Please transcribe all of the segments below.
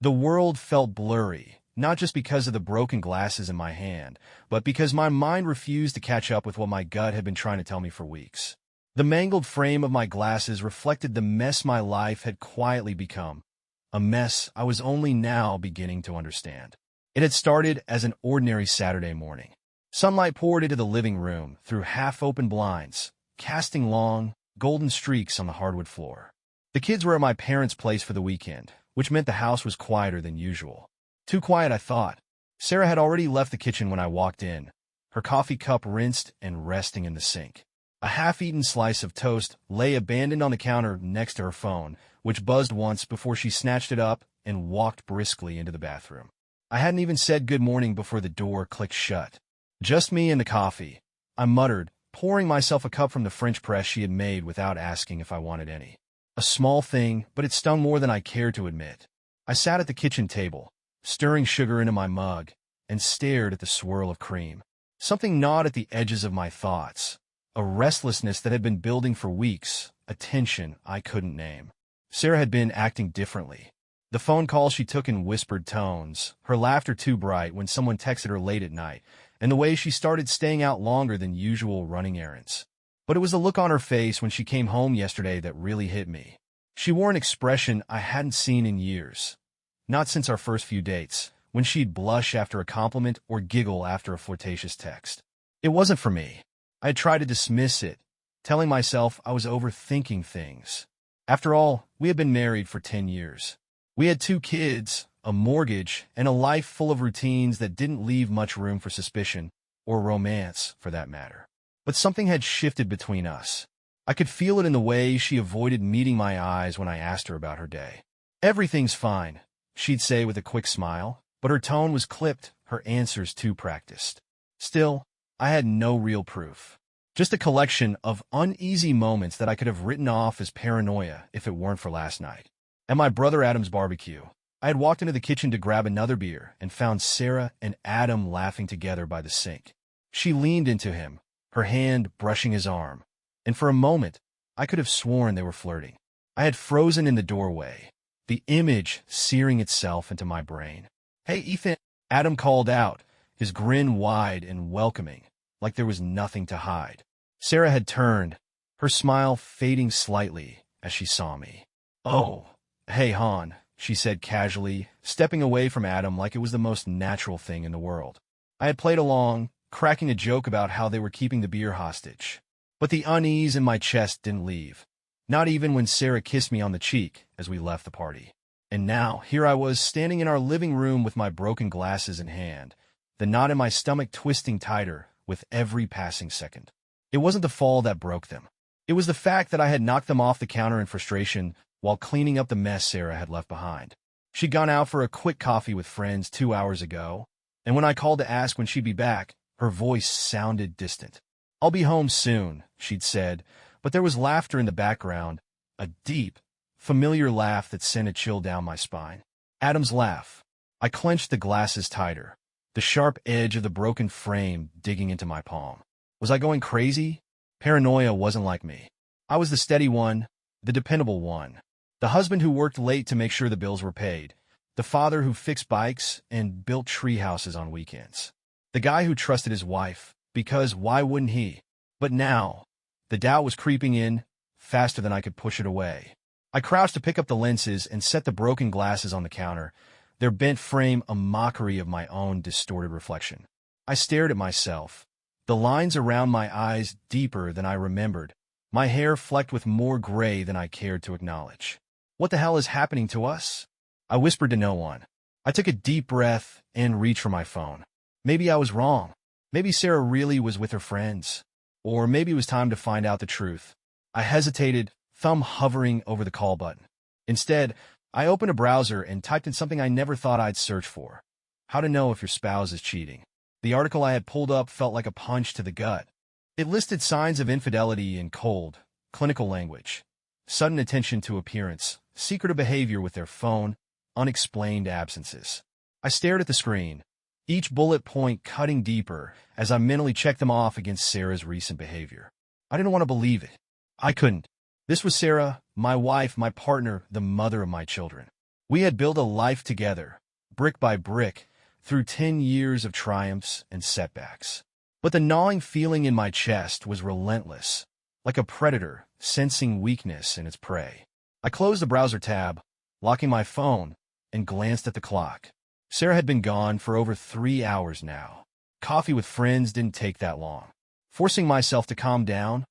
The world felt blurry, not just because of the broken glasses in my hand, but because my mind refused to catch up with what my gut had been trying to tell me for weeks. The mangled frame of my glasses reflected the mess my life had quietly become, a mess I was only now beginning to understand. It had started as an ordinary Saturday morning. Sunlight poured into the living room through half-open blinds, casting long, golden streaks on the hardwood floor. The kids were at my parents' place for the weekend, which meant the house was quieter than usual. Too quiet, I thought. Sarah had already left the kitchen when I walked in, her coffee cup rinsed and resting in the sink. A half-eaten slice of toast lay abandoned on the counter next to her phone, which buzzed once before she snatched it up and walked briskly into the bathroom. I hadn't even said good morning before the door clicked shut. Just me and the coffee, I muttered, pouring myself a cup from the French press she had made without asking if I wanted any. A small thing, but it stung more than I cared to admit. I sat at the kitchen table, stirring sugar into my mug, and stared at the swirl of cream. Something gnawed at the edges of my thoughts, a restlessness that had been building for weeks, a tension I couldn't name. Sarah had been acting differently. The phone call she took in whispered tones, her laughter too bright when someone texted her late at night, and the way she started staying out longer than usual running errands. But it was the look on her face when she came home yesterday that really hit me. She wore an expression I hadn't seen in years. Not since our first few dates, when she'd blush after a compliment or giggle after a flirtatious text. It wasn't for me. I had tried to dismiss it, telling myself I was overthinking things. After all, we had been married for 10 years. We had 2 kids, a mortgage, and a life full of routines that didn't leave much room for suspicion, or romance, for that matter. But something had shifted between us. I could feel it in the way she avoided meeting my eyes when I asked her about her day. "Everything's fine," she'd say with a quick smile, but her tone was clipped, her answers too practiced. Still, I had no real proof. Just a collection of uneasy moments that I could have written off as paranoia if it weren't for last night. At my brother Adam's barbecue, I had walked into the kitchen to grab another beer and found Sarah and Adam laughing together by the sink. She leaned into him, her hand brushing his arm, and for a moment, I could have sworn they were flirting. I had frozen in the doorway, the image searing itself into my brain. "Hey, Ethan," Adam called out, his grin wide and welcoming, like there was nothing to hide. Sarah had turned, her smile fading slightly as she saw me. "Oh, hey, hon," she said casually, stepping away from Adam like it was the most natural thing in the world. I had played along, cracking a joke about how they were keeping the beer hostage. But the unease in my chest didn't leave, not even when Sarah kissed me on the cheek as we left the party. And now, here I was standing in our living room with my broken glasses in hand, the knot in my stomach twisting tighter with every passing second. It wasn't the fall that broke them. It was the fact that I had knocked them off the counter in frustration while cleaning up the mess Sarah had left behind. She'd gone out for a quick coffee with friends 2 hours ago, and when I called to ask when she'd be back, her voice sounded distant. "I'll be home soon," she'd said, but there was laughter in the background, a deep, familiar laugh that sent a chill down my spine. Adam's laugh. I clenched the glasses tighter, the sharp edge of the broken frame digging into my palm. Was I going crazy? Paranoia wasn't like me. I was the steady one, the dependable one, the husband who worked late to make sure the bills were paid, the father who fixed bikes and built tree houses on weekends, the guy who trusted his wife, because why wouldn't he? But now, the doubt was creeping in, faster than I could push it away. I crouched to pick up the lenses and set the broken glasses on the counter, their bent frame a mockery of my own distorted reflection. I stared at myself, the lines around my eyes deeper than I remembered, my hair flecked with more gray than I cared to acknowledge. What the hell is happening to us? I whispered to no one. I took a deep breath and reached for my phone. Maybe I was wrong. Maybe Sarah really was with her friends. Or maybe it was time to find out the truth. I hesitated, thumb hovering over the call button. Instead, I opened a browser and typed in something I never thought I'd search for. How to know if your spouse is cheating. The article I had pulled up felt like a punch to the gut. It listed signs of infidelity in cold, clinical language, sudden attention to appearance, secretive behavior with their phone, unexplained absences. I stared at the screen, each bullet point cutting deeper as I mentally checked them off against Sarah's recent behavior. I didn't want to believe it. I couldn't. This was Sarah, my wife, my partner, the mother of my children. We had built a life together, brick by brick, through 10 years of triumphs and setbacks. But the gnawing feeling in my chest was relentless, like a predator sensing weakness in its prey. I closed the browser tab, locking my phone, and glanced at the clock. Sarah had been gone for over 3 hours now. Coffee with friends didn't take that long. Forcing myself to calm down,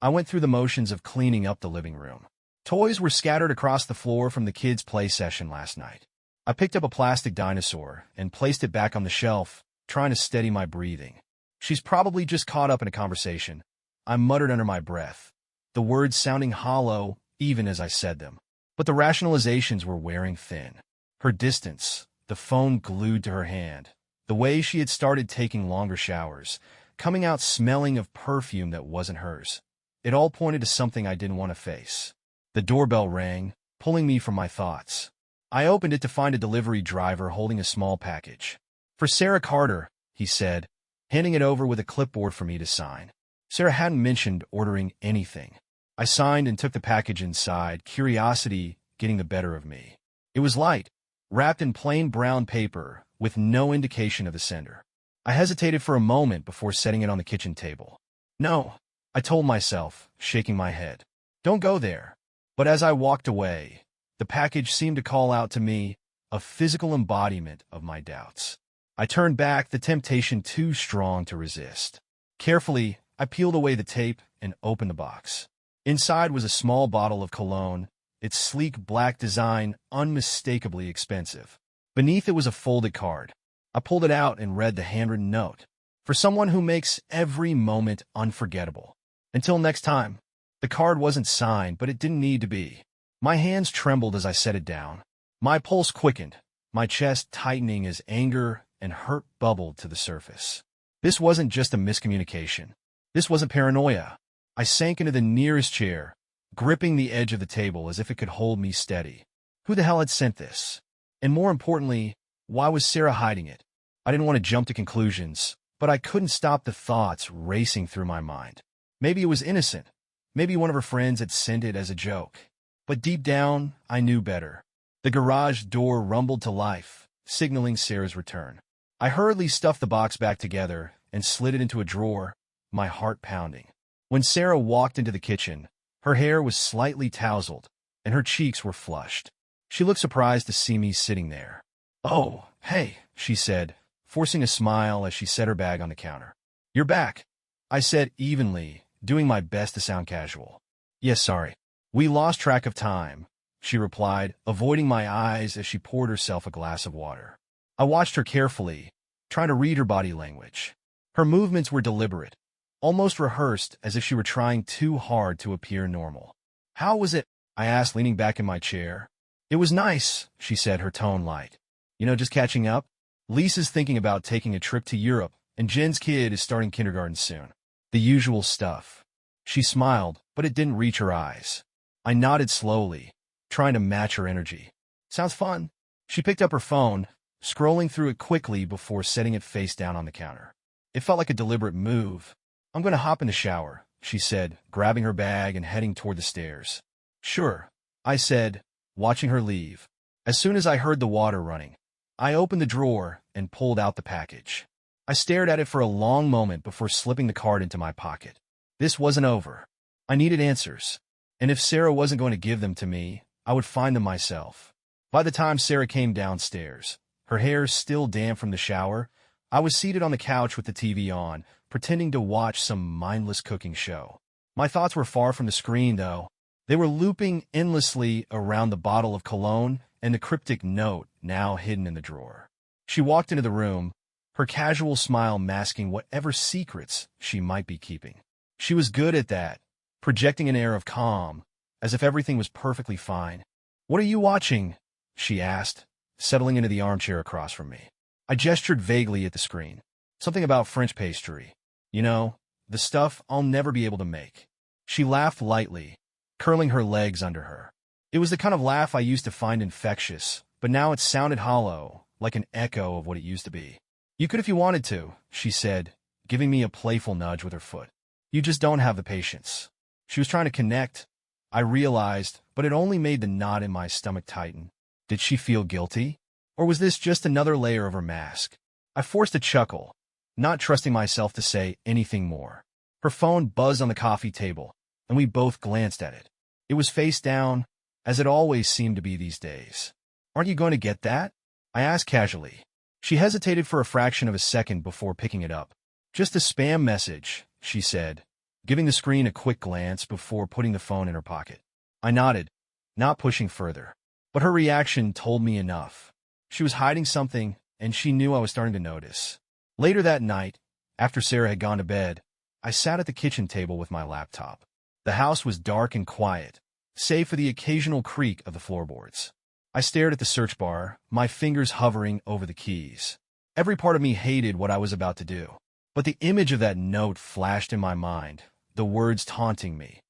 I went through the motions of cleaning up the living room. Toys were scattered across the floor from the kids' play session last night. I picked up a plastic dinosaur and placed it back on the shelf, trying to steady my breathing. She's probably just caught up in a conversation, I muttered under my breath, the words sounding hollow even as I said them. But the rationalizations were wearing thin. Her distance, the phone glued to her hand, the way she had started taking longer showers, coming out smelling of perfume that wasn't hers. It all pointed to something I didn't want to face. The doorbell rang, pulling me from my thoughts. I opened it to find a delivery driver holding a small package. "For Sarah Carter," he said, handing it over with a clipboard for me to sign. Sarah hadn't mentioned ordering anything. I signed and took the package inside, curiosity getting the better of me. It was light, wrapped in plain brown paper, with no indication of the sender. I hesitated for a moment before setting it on the kitchen table. "No," I told myself, shaking my head. "Don't go there." But as I walked away, the package seemed to call out to me, a physical embodiment of my doubts. I turned back, the temptation too strong to resist. Carefully, I peeled away the tape and opened the box. Inside was a small bottle of cologne, its sleek black design unmistakably expensive. Beneath it was a folded card. I pulled it out and read the handwritten note. "For someone who makes every moment unforgettable. Until next time." The card wasn't signed, but it didn't need to be. My hands trembled as I set it down. My pulse quickened, my chest tightening as anger and hurt bubbled to the surface. This wasn't just a miscommunication. This wasn't paranoia. I sank into the nearest chair, gripping the edge of the table as if it could hold me steady. Who the hell had sent this? And more importantly, why was Sarah hiding it? I didn't want to jump to conclusions, but I couldn't stop the thoughts racing through my mind. Maybe it was innocent. Maybe one of her friends had sent it as a joke. But deep down, I knew better. The garage door rumbled to life, signaling Sarah's return. I hurriedly stuffed the box back together and slid it into a drawer, my heart pounding. When Sarah walked into the kitchen, her hair was slightly tousled, and her cheeks were flushed. She looked surprised to see me sitting there. "Oh, hey," she said, forcing a smile as she set her bag on the counter. "You're back," I said evenly, doing my best to sound casual. "Yes, sorry. We lost track of time," she replied, avoiding my eyes as she poured herself a glass of water. I watched her carefully, trying to read her body language. Her movements were deliberate, almost rehearsed, as if she were trying too hard to appear normal. "How was it?" I asked, leaning back in my chair. "It was nice," she said, her tone light. Just catching up. Lisa's thinking about taking a trip to Europe, and Jen's kid is starting kindergarten soon. The usual stuff." She smiled, but it didn't reach her eyes. I nodded slowly, trying to match her energy. "Sounds fun." She picked up her phone, scrolling through it quickly before setting it face down on the counter. It felt like a deliberate move. "I'm going to hop in the shower," she said, grabbing her bag and heading toward the stairs. "Sure," I said, watching her leave. As soon as I heard the water running, I opened the drawer and pulled out the package. I stared at it for a long moment before slipping the card into my pocket. This wasn't over. I needed answers. And if Sarah wasn't going to give them to me, I would find them myself. By the time Sarah came downstairs, her hair still damp from the shower, I was seated on the couch with the TV on, pretending to watch some mindless cooking show. My thoughts were far from the screen, though. They were looping endlessly around the bottle of cologne and the cryptic note now hidden in the drawer. She walked into the room, her casual smile masking whatever secrets she might be keeping. She was good at that, projecting an air of calm, as if everything was perfectly fine. "What are you watching?" she asked, settling into the armchair across from me. I gestured vaguely at the screen. "Something about French pastry. The stuff I'll never be able to make." She laughed lightly, curling her legs under her. It was the kind of laugh I used to find infectious, but now it sounded hollow, like an echo of what it used to be. "You could if you wanted to," she said, giving me a playful nudge with her foot. "You just don't have the patience." She was trying to connect, I realized, but it only made the knot in my stomach tighten. Did she feel guilty? Or was this just another layer of her mask? I forced a chuckle, not trusting myself to say anything more. Her phone buzzed on the coffee table, and we both glanced at it. It was face down, as it always seemed to be these days. "Aren't you going to get that?" I asked casually. She hesitated for a fraction of a second before picking it up. "Just a spam message," she said, giving the screen a quick glance before putting the phone in her pocket. I nodded, not pushing further. But her reaction told me enough. She was hiding something, and she knew I was starting to notice. Later that night, after Sarah had gone to bed, I sat at the kitchen table with my laptop. The house was dark and quiet, save for the occasional creak of the floorboards. I stared at the search bar, my fingers hovering over the keys. Every part of me hated what I was about to do. But the image of that note flashed in my mind, the words taunting me.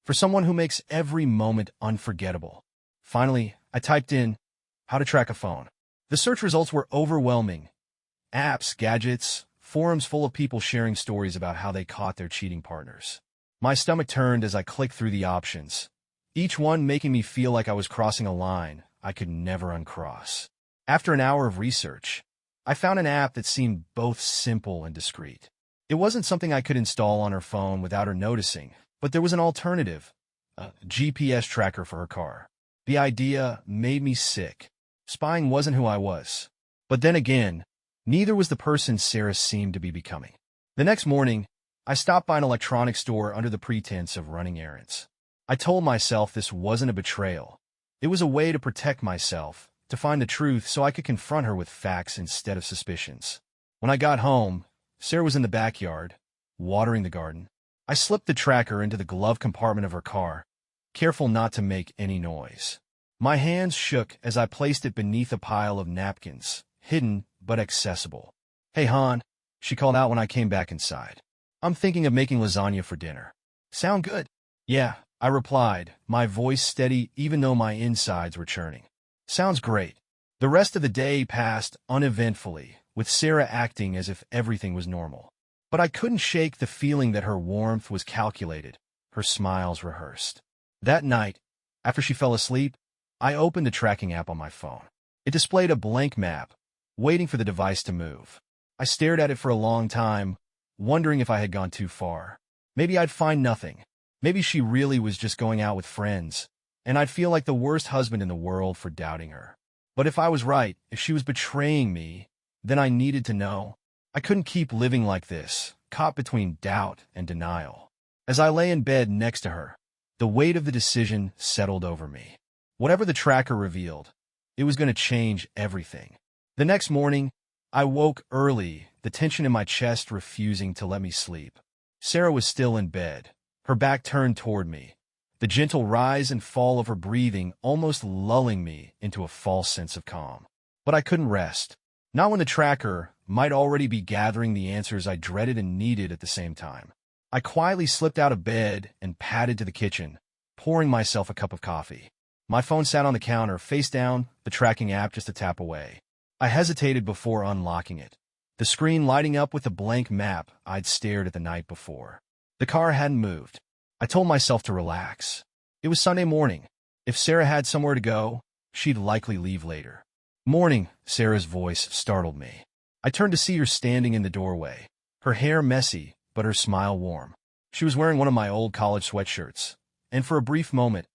For someone who makes every moment unforgettable. Finally, I typed in, "how to track a phone." The search results were overwhelming. Apps, gadgets, forums full of people sharing stories about how they caught their cheating partners. My stomach turned as I clicked through the options, each one making me feel like I was crossing a line I could never uncross. After an hour of research, I found an app that seemed both simple and discreet. It wasn't something I could install on her phone without her noticing, but there was an alternative, a GPS tracker for her car. The idea made me sick. Spying wasn't who I was. But then again, neither was the person Sarah seemed to be becoming. The next morning, I stopped by an electronics store under the pretense of running errands. I told myself this wasn't a betrayal. It was a way to protect myself, to find the truth so I could confront her with facts instead of suspicions. When I got home, Sarah was in the backyard, watering the garden. I slipped the tracker into the glove compartment of her car, careful not to make any noise. My hands shook as I placed it beneath a pile of napkins, hidden but accessible. "Hey, Han," she called out when I came back inside. "I'm thinking of making lasagna for dinner. Sound good?" "Yeah," I replied, my voice steady even though my insides were churning. "Sounds great." The rest of the day passed uneventfully, with Sarah acting as if everything was normal. But I couldn't shake the feeling that her warmth was calculated, her smiles rehearsed. That night, after she fell asleep, I opened the tracking app on my phone. It displayed a blank map, waiting for the device to move. I stared at it for a long time, wondering if I had gone too far. Maybe I'd find nothing. Maybe she really was just going out with friends, and I'd feel like the worst husband in the world for doubting her. But if I was right, if she was betraying me, then I needed to know. I couldn't keep living like this, caught between doubt and denial. As I lay in bed next to her, the weight of the decision settled over me. Whatever the tracker revealed, it was going to change everything. The next morning, I woke early, the tension in my chest refusing to let me sleep. Sarah was still in bed, her back turned toward me, the gentle rise and fall of her breathing almost lulling me into a false sense of calm. But I couldn't rest. Not when the tracker might already be gathering the answers I dreaded and needed at the same time. I quietly slipped out of bed and padded to the kitchen, pouring myself a cup of coffee. My phone sat on the counter, face down, the tracking app just a tap away. I hesitated before unlocking it, the screen lighting up with the blank map I'd stared at the night before. The car hadn't moved. I told myself to relax. It was Sunday morning. If Sarah had somewhere to go, she'd likely leave later. "Morning," Sarah's voice startled me. I turned to see her standing in the doorway, her hair messy, but her smile warm. She was wearing one of my old college sweatshirts, and for a brief moment,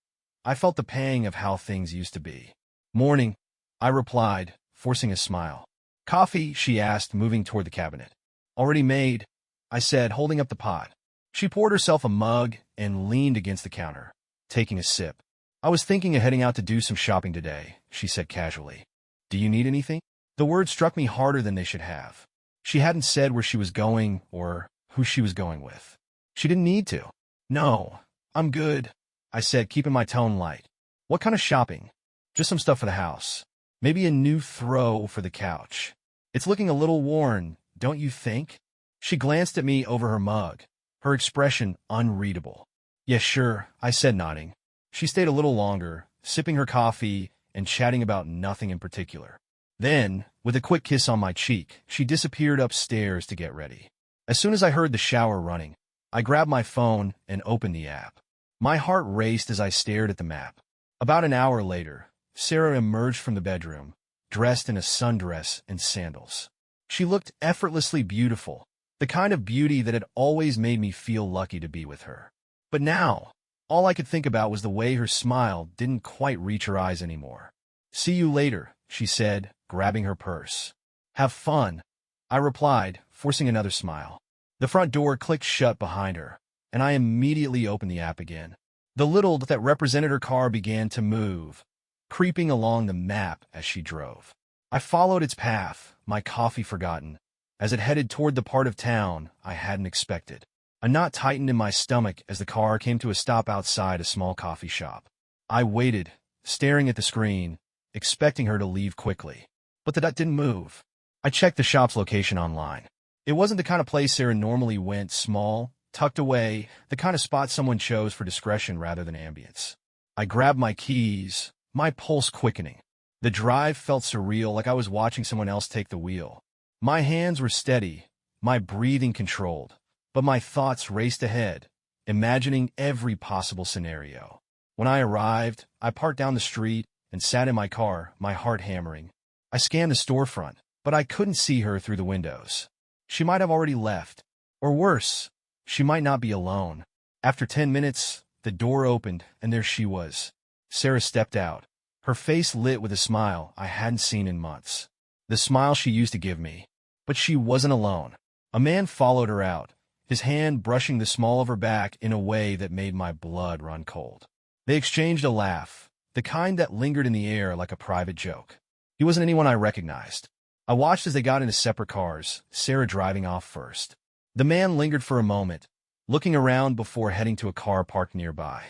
I felt the pang of how things used to be. "Morning," I replied, forcing a smile. "Coffee?" she asked, moving toward the cabinet. "Already made," I said, holding up the pot. She poured herself a mug and leaned against the counter, taking a sip. "I was thinking of heading out to do some shopping today," she said casually. "Do you need anything?" The words struck me harder than they should have. She hadn't said where she was going or who she was going with. She didn't need to. "No, I'm good," I said, keeping my tone light. "What kind of shopping?" "Just some stuff for the house. Maybe a new throw for the couch. It's looking a little worn, don't you think?" She glanced at me over her mug, her expression unreadable. "Yes, sure," I said, nodding. She stayed a little longer, sipping her coffee and chatting about nothing in particular. Then, with a quick kiss on my cheek, she disappeared upstairs to get ready. As soon as I heard the shower running, I grabbed my phone and opened the app. My heart raced as I stared at the map. About an hour later, Sarah emerged from the bedroom, dressed in a sundress and sandals. She looked effortlessly beautiful, the kind of beauty that had always made me feel lucky to be with her. But now, all I could think about was the way her smile didn't quite reach her eyes anymore. "See you later," she said, grabbing her purse. "Have fun," I replied, forcing another smile. The front door clicked shut behind her, and I immediately opened the app again. The little that represented her car began to move, creeping along the map as she drove. I followed its path, my coffee forgotten, as it headed toward the part of town I hadn't expected. A knot tightened in my stomach as the car came to a stop outside a small coffee shop. I waited, staring at the screen, expecting her to leave quickly. But the dot didn't move. I checked the shop's location online. It wasn't the kind of place Sarah normally went, small, tucked away, the kind of spot someone chose for discretion rather than ambience. I grabbed my keys, my pulse quickening. The drive felt surreal, like I was watching someone else take the wheel. My hands were steady, my breathing controlled, but my thoughts raced ahead, imagining every possible scenario. When I arrived, I parked down the street and sat in my car, my heart hammering. I scanned the storefront, but I couldn't see her through the windows. She might have already left. Or worse, she might not be alone. After 10 minutes, the door opened, and there she was. Sarah stepped out, her face lit with a smile I hadn't seen in months. The smile she used to give me. But she wasn't alone. A man followed her out, his hand brushing the small of her back in a way that made my blood run cold. They exchanged a laugh, the kind that lingered in the air like a private joke. He wasn't anyone I recognized. I watched as they got into separate cars, Sarah driving off first. The man lingered for a moment, looking around before heading to a car parked nearby.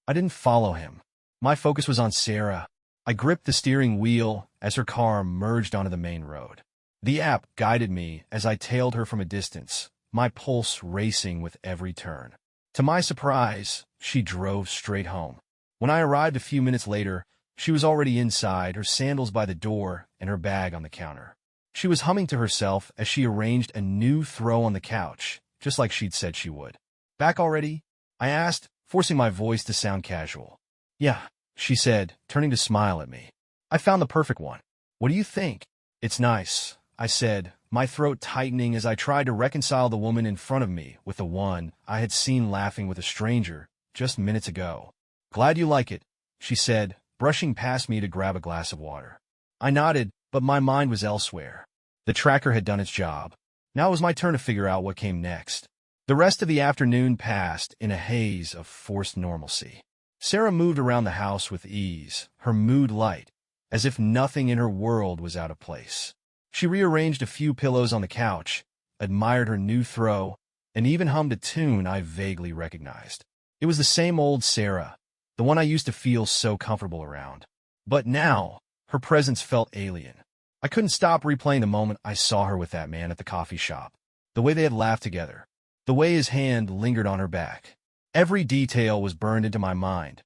I didn't follow him. My focus was on Sarah. I gripped the steering wheel as her car merged onto the main road. The app guided me as I tailed her from a distance, my pulse racing with every turn. To my surprise, she drove straight home. When I arrived a few minutes later, she was already inside, her sandals by the door and her bag on the counter. She was humming to herself as she arranged a new throw on the couch, just like she'd said she would. "Back already?" I asked, forcing my voice to sound casual. "Yeah," she said, turning to smile at me. "I found the perfect one. What do you think?" "It's nice," I said, my throat tightening as I tried to reconcile the woman in front of me with the one I had seen laughing with a stranger just minutes ago. "Glad you like it," she said, brushing past me to grab a glass of water. I nodded, but my mind was elsewhere. The tracker had done its job. Now it was my turn to figure out what came next. The rest of the afternoon passed in a haze of forced normalcy. Sarah moved around the house with ease, her mood light, as if nothing in her world was out of place. She rearranged a few pillows on the couch, admired her new throw, and even hummed a tune I vaguely recognized. It was the same old Sarah, the one I used to feel so comfortable around. But now, her presence felt alien. I couldn't stop replaying the moment I saw her with that man at the coffee shop, the way they had laughed together, the way his hand lingered on her back. Every detail was burned into my mind,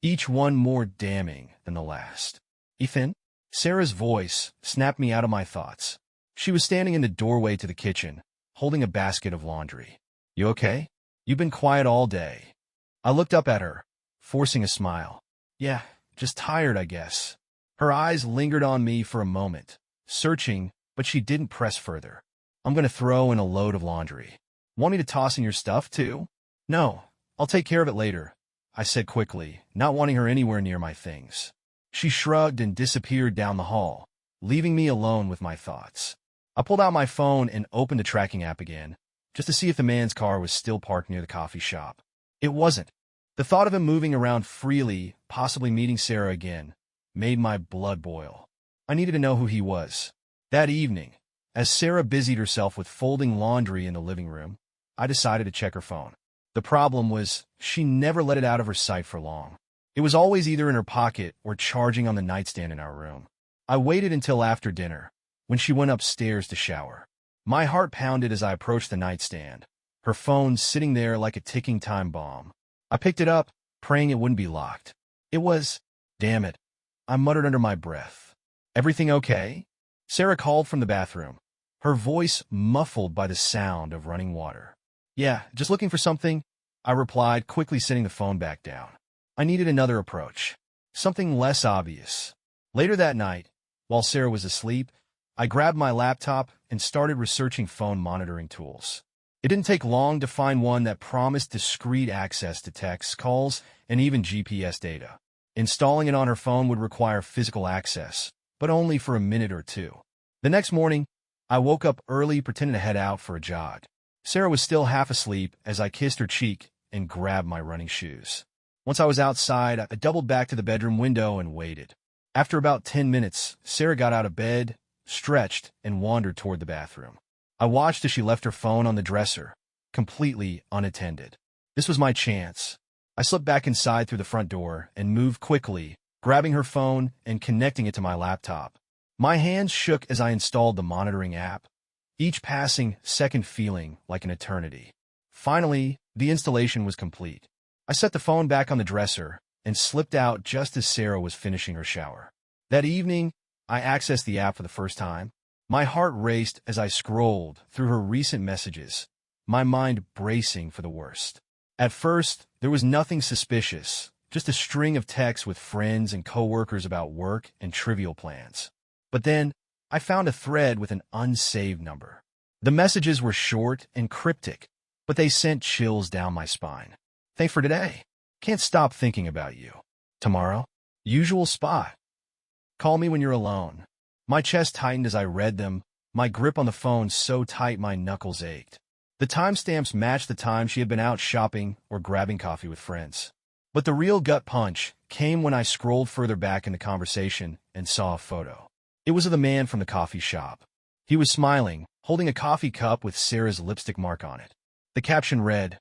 each one more damning than the last. "Ethan?" Sarah's voice snapped me out of my thoughts. She was standing in the doorway to the kitchen, holding a basket of laundry. "You okay? You've been quiet all day." I looked up at her, forcing a smile. "Yeah, just tired, I guess." Her eyes lingered on me for a moment, searching, but she didn't press further. "I'm going to throw in a load of laundry. Want me to toss in your stuff, too?" "No, I'll take care of it later," I said quickly, not wanting her anywhere near my things. She shrugged and disappeared down the hall, leaving me alone with my thoughts. I pulled out my phone and opened the tracking app again, just to see if the man's car was still parked near the coffee shop. It wasn't. The thought of him moving around freely, possibly meeting Sarah again, made my blood boil. I needed to know who he was. That evening, as Sarah busied herself with folding laundry in the living room, I decided to check her phone. The problem was, she never let it out of her sight for long. It was always either in her pocket or charging on the nightstand in our room. I waited until after dinner, when she went upstairs to shower. My heart pounded as I approached the nightstand, her phone sitting there like a ticking time bomb. I picked it up, praying it wouldn't be locked. It was. "Damn it," I muttered under my breath. "Everything okay?" Sarah called from the bathroom, her voice muffled by the sound of running water. "Yeah, just looking for something," I replied, quickly setting the phone back down. I needed another approach. Something less obvious. Later that night, while Sarah was asleep, I grabbed my laptop and started researching phone monitoring tools. It didn't take long to find one that promised discreet access to texts, calls, and even GPS data. Installing it on her phone would require physical access, but only for a minute or two. The next morning, I woke up early pretending to head out for a jog. Sarah was still half asleep as I kissed her cheek and grabbed my running shoes. Once I was outside, I doubled back to the bedroom window and waited. After about 10 minutes, Sarah got out of bed, stretched, and wandered toward the bathroom. I watched as she left her phone on the dresser, completely unattended. This was my chance. I slipped back inside through the front door and moved quickly, grabbing her phone and connecting it to my laptop. My hands shook as I installed the monitoring app, each passing second feeling like an eternity. Finally, the installation was complete. I set the phone back on the dresser and slipped out just as Sarah was finishing her shower. That evening, I accessed the app for the first time. My heart raced as I scrolled through her recent messages, my mind bracing for the worst. At first, there was nothing suspicious, just a string of texts with friends and coworkers about work and trivial plans. But then, I found a thread with an unsaved number. The messages were short and cryptic, but they sent chills down my spine. Thanks for today. Can't stop thinking about you. Tomorrow? Usual spot. Call me when you're alone. My chest tightened as I read them, my grip on the phone so tight my knuckles ached. The timestamps matched the time she had been out shopping or grabbing coffee with friends. But the real gut punch came when I scrolled further back in the conversation and saw a photo. It was of the man from the coffee shop. He was smiling, holding a coffee cup with Sarah's lipstick mark on it. The caption read,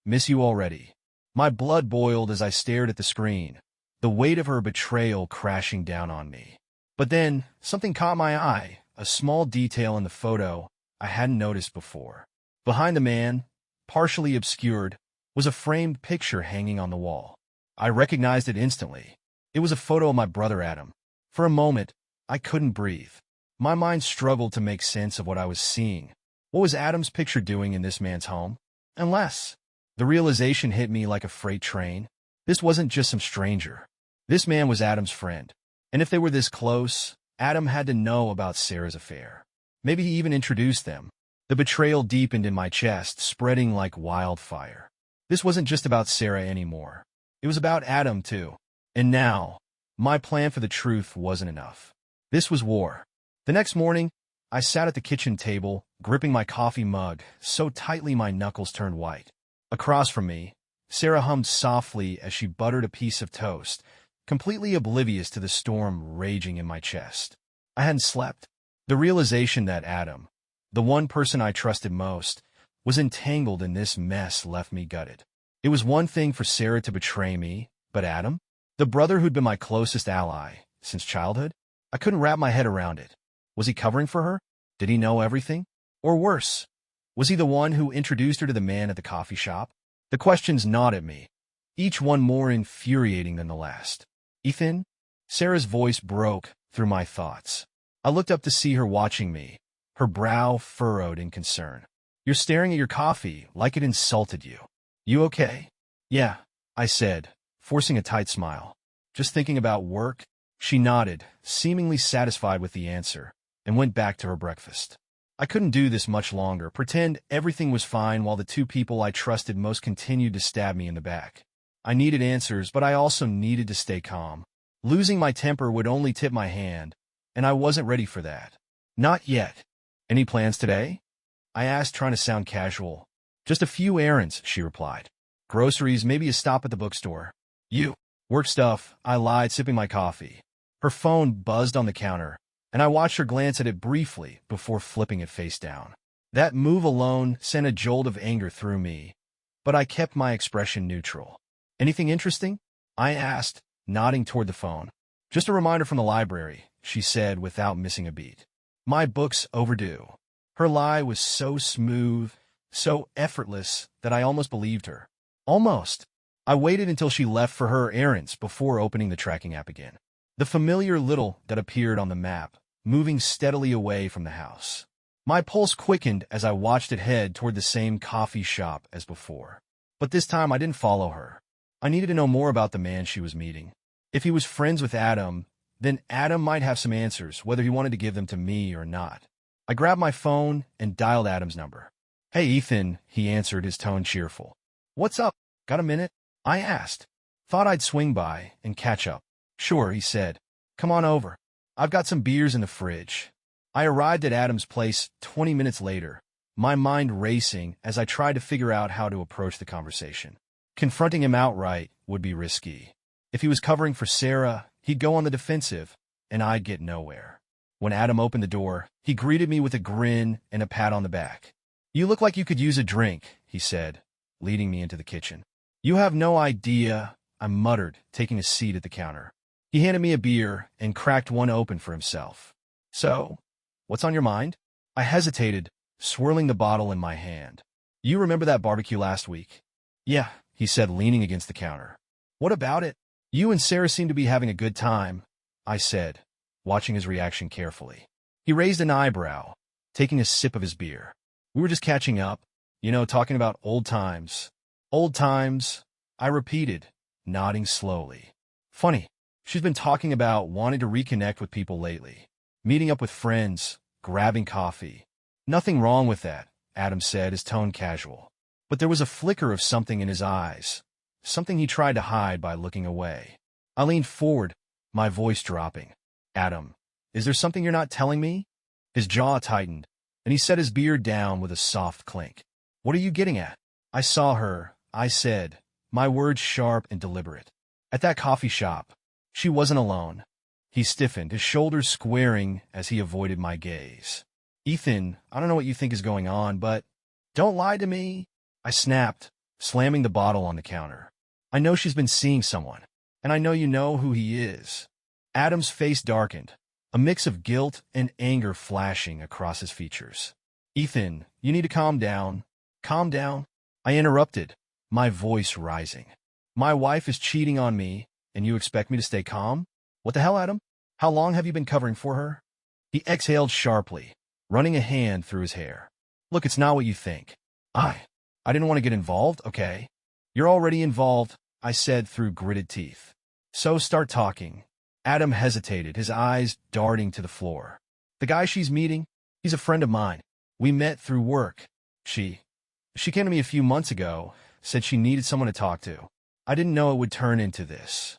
"Miss you already." My blood boiled as I stared at the screen, the weight of her betrayal crashing down on me. But then, something caught my eye, a small detail in the photo I hadn't noticed before. Behind the man, partially obscured, was a framed picture hanging on the wall. I recognized it instantly. It was a photo of my brother Adam. For a moment, I couldn't breathe. My mind struggled to make sense of what I was seeing. What was Adam's picture doing in this man's home? Unless... The realization hit me like a freight train. This wasn't just some stranger. This man was Adam's friend. And if they were this close, Adam had to know about Sarah's affair. Maybe he even introduced them. The betrayal deepened in my chest, spreading like wildfire. This wasn't just about Sarah anymore. It was about Adam, too. And now, my plan for the truth wasn't enough. This was war. The next morning, I sat at the kitchen table, gripping my coffee mug so tightly my knuckles turned white. Across from me, Sarah hummed softly as she buttered a piece of toast, completely oblivious to the storm raging in my chest. I hadn't slept. The realization that Adam, the one person I trusted most, was entangled in this mess left me gutted. It was one thing for Sarah to betray me, but Adam? The brother who'd been my closest ally since childhood? I couldn't wrap my head around it. Was he covering for her? Did he know everything? Or worse, was he the one who introduced her to the man at the coffee shop? The questions gnawed at me, each one more infuriating than the last. "Ethan?" Sarah's voice broke through my thoughts. I looked up to see her watching me, her brow furrowed in concern. "You're staring at your coffee like it insulted you. You okay?" "Yeah," I said, forcing a tight smile. "Just thinking about work?" She nodded, seemingly satisfied with the answer, and went back to her breakfast. I couldn't do this much longer, pretend everything was fine while the two people I trusted most continued to stab me in the back. I needed answers, but I also needed to stay calm. Losing my temper would only tip my hand, and I wasn't ready for that. "Not yet. Any plans today?" I asked, trying to sound casual. "Just a few errands," she replied. "Groceries, maybe a stop at the bookstore." "You?" "Work stuff," I lied, sipping my coffee. Her phone buzzed on the counter, and I watched her glance at it briefly before flipping it face down. That move alone sent a jolt of anger through me, but I kept my expression neutral. "Anything interesting?" I asked, nodding toward the phone. "Just a reminder from the library," she said without missing a beat. "My book's overdue." Her lie was so smooth, so effortless, that I almost believed her. Almost. I waited until she left for her errands before opening the tracking app again. The familiar little that appeared on the map, moving steadily away from the house. My pulse quickened as I watched it head toward the same coffee shop as before. But this time I didn't follow her. I needed to know more about the man she was meeting. If he was friends with Adam, then Adam might have some answers, whether he wanted to give them to me or not. I grabbed my phone and dialed Adam's number. "Hey, Ethan," he answered, his tone cheerful. "What's up? Got a minute?" I asked. "Thought I'd swing by and catch up." "Sure," he said. "Come on over. I've got some beers in the fridge." I arrived at Adam's place 20 minutes later, my mind racing as I tried to figure out how to approach the conversation. Confronting him outright would be risky. If he was covering for Sarah, he'd go on the defensive, and I'd get nowhere. When Adam opened the door, he greeted me with a grin and a pat on the back. "You look like you could use a drink," he said, leading me into the kitchen. "You have no idea," I muttered, taking a seat at the counter. He handed me a beer and cracked one open for himself. "So, what's on your mind?" I hesitated, swirling the bottle in my hand. "You remember that barbecue last week?" "Yeah," he said, leaning against the counter. "What about it?" "You and Sarah seem to be having a good time," I said, watching his reaction carefully. He raised an eyebrow, taking a sip of his beer. "We were just catching up, talking about old times." "Old times," I repeated, nodding slowly. "Funny, she's been talking about wanting to reconnect with people lately, meeting up with friends, grabbing coffee." "Nothing wrong with that," Adam said, his tone casual. But there was a flicker of something in his eyes, something he tried to hide by looking away. I leaned forward, my voice dropping. "Adam, is there something you're not telling me?" His jaw tightened, and he set his beer down with a soft clink. "What are you getting at?" "I saw her," I said, my words sharp and deliberate. "At that coffee shop. She wasn't alone." He stiffened, his shoulders squaring as he avoided my gaze. "Ethan, I don't know what you think is going on, but don't lie to me," I snapped, slamming the bottle on the counter. "I know she's been seeing someone, and I know you know who he is." Adam's face darkened, a mix of guilt and anger flashing across his features. "Ethan, you need to calm down." "Calm down?" I interrupted, my voice rising. "My wife is cheating on me, and you expect me to stay calm? What the hell, Adam? How long have you been covering for her?" He exhaled sharply, running a hand through his hair. "Look, it's not what you think. I didn't want to get involved, okay?" "You're already involved," I said through gritted teeth. "So start talking." Adam hesitated, his eyes darting to the floor. "The guy she's meeting, he's a friend of mine. We met through work. She came to me a few months ago, said she needed someone to talk to. I didn't know it would turn into this."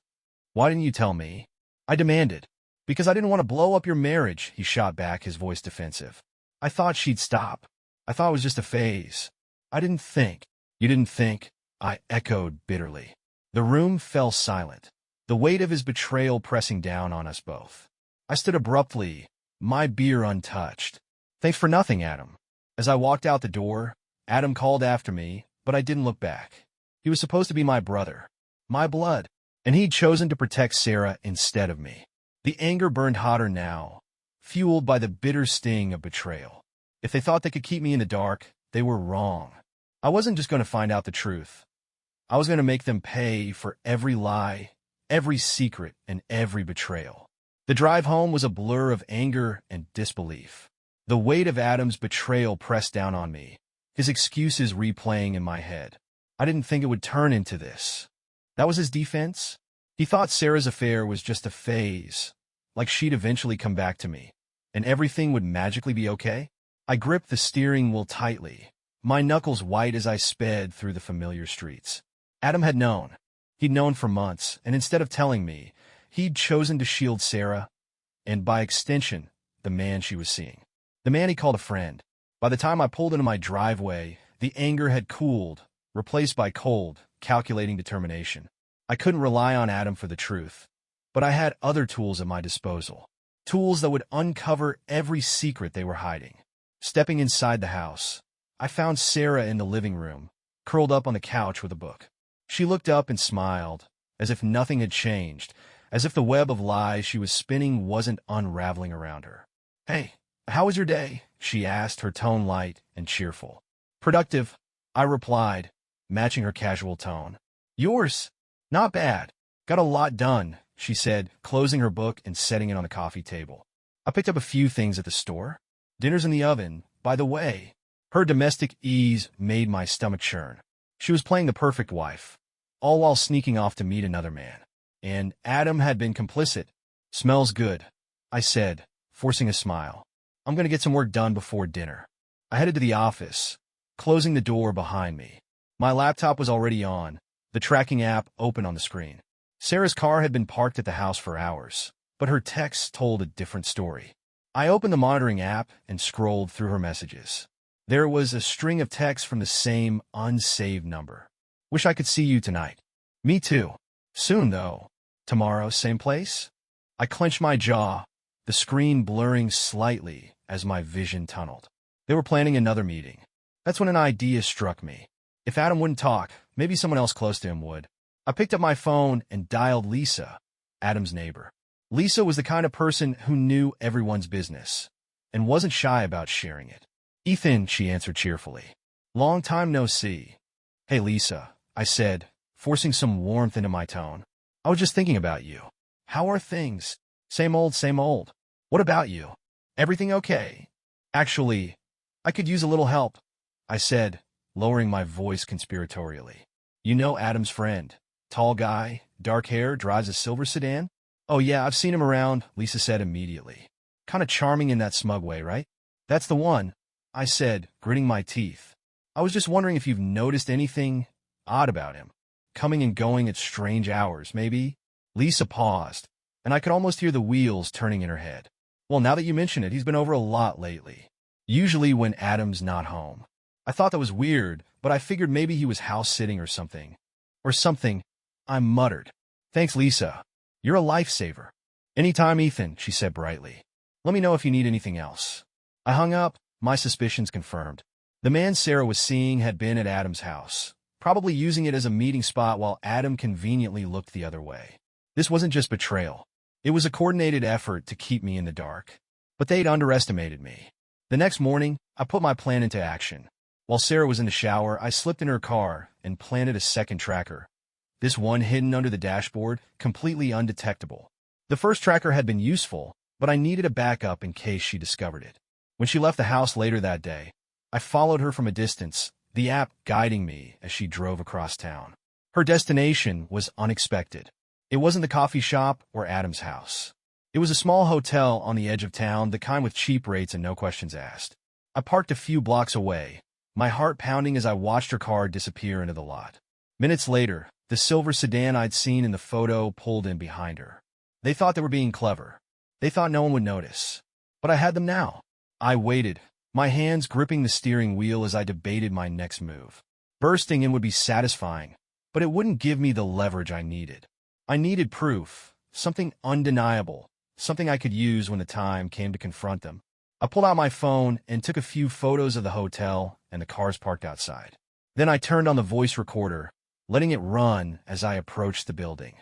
"Why didn't you tell me?" I demanded. "Because I didn't want to blow up your marriage," he shot back, his voice defensive. "I thought she'd stop. I thought it was just a phase. I didn't think." "You didn't think?" I echoed bitterly. The room fell silent, the weight of his betrayal pressing down on us both. I stood abruptly, my beer untouched. "Thanks for nothing, Adam." As I walked out the door, Adam called after me, but I didn't look back. He was supposed to be my brother, my blood, and he'd chosen to protect Sarah instead of me. The anger burned hotter now, fueled by the bitter sting of betrayal. If they thought they could keep me in the dark, they were wrong. I wasn't just going to find out the truth. I was going to make them pay for every lie, every secret, and every betrayal. The drive home was a blur of anger and disbelief. The weight of Adam's betrayal pressed down on me, his excuses replaying in my head. I didn't think it would turn into this. That was his defense? He thought Sarah's affair was just a phase, like she'd eventually come back to me, and everything would magically be okay? I gripped the steering wheel tightly, my knuckles white as I sped through the familiar streets. Adam had known. He'd known for months, and instead of telling me, he'd chosen to shield Sarah, and by extension, the man she was seeing. The man he called a friend. By the time I pulled into my driveway, the anger had cooled, replaced by cold, calculating determination. I couldn't rely on Adam for the truth, but I had other tools at my disposal. Tools that would uncover every secret they were hiding. Stepping inside the house, I found Sarah in the living room, curled up on the couch with a book. She looked up and smiled, as if nothing had changed, as if the web of lies she was spinning wasn't unraveling around her. "Hey, how was your day?" she asked, her tone light and cheerful. "Productive," I replied, matching her casual tone. "Yours?" "Not bad. Got a lot done," she said, closing her book and setting it on the coffee table. "I picked up a few things at the store. Dinner's in the oven, by the way." Her domestic ease made my stomach churn. She was playing the perfect wife, all while sneaking off to meet another man. And Adam had been complicit. Smells good, I said, forcing a smile. I'm going to get some work done before dinner. I headed to the office, closing the door behind me. My laptop was already on, the tracking app open on the screen. Sarah's car had been parked at the house for hours, but her texts told a different story. I opened the monitoring app and scrolled through her messages. There was a string of texts from the same unsaved number. Wish I could see you tonight. Me too. Soon, though. Tomorrow, same place? I clenched my jaw, the screen blurring slightly as my vision tunneled. They were planning another meeting. That's when an idea struck me. If Adam wouldn't talk, maybe someone else close to him would. I picked up my phone and dialed Lisa, Adam's neighbor. Lisa was the kind of person who knew everyone's business and wasn't shy about sharing it. Ethan, she answered cheerfully. Long time no see. Hey, Lisa, I said, forcing some warmth into my tone. I was just thinking about you. How are things? Same old, same old. What about you? Everything okay? Actually, I could use a little help, I said, lowering my voice conspiratorially. You know Adam's friend. Tall guy, dark hair, drives a silver sedan? Oh yeah, I've seen him around, Lisa said immediately. Kinda charming in that smug way, right? That's the one, I said, gritting my teeth. I was just wondering if you've noticed anything odd about him. Coming and going at strange hours, maybe? Lisa paused, and I could almost hear the wheels turning in her head. Well, now that you mention it, he's been over a lot lately. Usually when Adam's not home. I thought that was weird, but I figured maybe he was house-sitting or something. Or something. I muttered. Thanks, Lisa. You're a lifesaver. Anytime, Ethan, she said brightly. Let me know if you need anything else. I hung up, my suspicions confirmed. The man Sarah was seeing had been at Adam's house, probably using it as a meeting spot while Adam conveniently looked the other way. This wasn't just betrayal. It was a coordinated effort to keep me in the dark. But they'd underestimated me. The next morning, I put my plan into action. While Sarah was in the shower, I slipped in her car and planted a second tracker. This one hidden under the dashboard, completely undetectable. The first tracker had been useful, but I needed a backup in case she discovered it. When she left the house later that day, I followed her from a distance, the app guiding me as she drove across town. Her destination was unexpected. It wasn't the coffee shop or Adam's house. It was a small hotel on the edge of town, the kind with cheap rates and no questions asked. I parked a few blocks away, my heart pounding as I watched her car disappear into the lot. Minutes later, the silver sedan I'd seen in the photo pulled in behind her. They thought they were being clever. They thought no one would notice. But I had them now. I waited, my hands gripping the steering wheel as I debated my next move. Bursting in would be satisfying, but it wouldn't give me the leverage I needed. I needed proof, something undeniable, something I could use when the time came to confront them. I pulled out my phone and took a few photos of the hotel and the cars parked outside. Then I turned on the voice recorder, letting it run as I approached the building.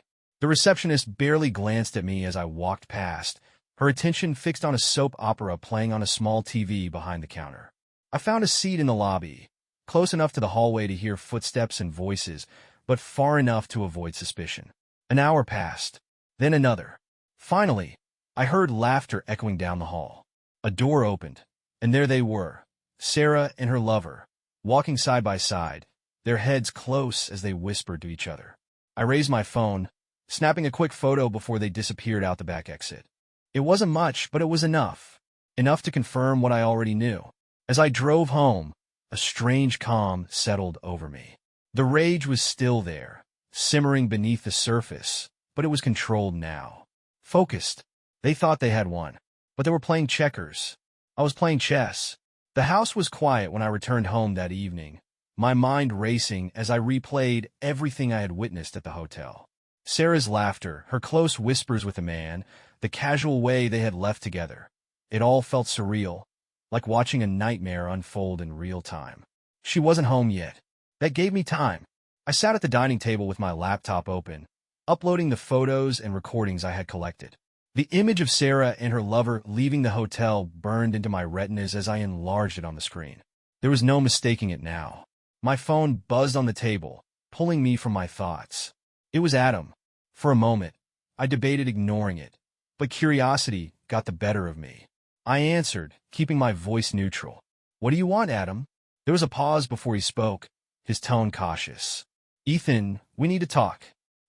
The receptionist barely glanced at me as I walked past, her attention fixed on a soap opera playing on a small TV behind the counter. I found a seat in the lobby, close enough to the hallway to hear footsteps and voices, but far enough to avoid suspicion. An hour passed, then another. Finally, I heard laughter echoing down the hall. A door opened, and there they were, Sarah and her lover, walking side by side, their heads close as they whispered to each other. I raised my phone, snapping a quick photo before they disappeared out the back exit. It wasn't much, but it was enough. Enough to confirm what I already knew. As I drove home, a strange calm settled over me. The rage was still there, simmering beneath the surface, but it was controlled now. Focused. They thought they had won, but they were playing checkers. I was playing chess. The house was quiet when I returned home that evening, my mind racing as I replayed everything I had witnessed at the hotel. Sarah's laughter, her close whispers with the man, the casual way they had left together. It all felt surreal, like watching a nightmare unfold in real time. She wasn't home yet. That gave me time. I sat at the dining table with my laptop open, uploading the photos and recordings I had collected. The image of Sarah and her lover leaving the hotel burned into my retinas as I enlarged it on the screen. There was no mistaking it now. My phone buzzed on the table, pulling me from my thoughts. It was Adam. For a moment, I debated ignoring it, but curiosity got the better of me. I answered, keeping my voice neutral. What do you want, Adam? There was a pause before he spoke, his tone cautious. Ethan, we need to talk.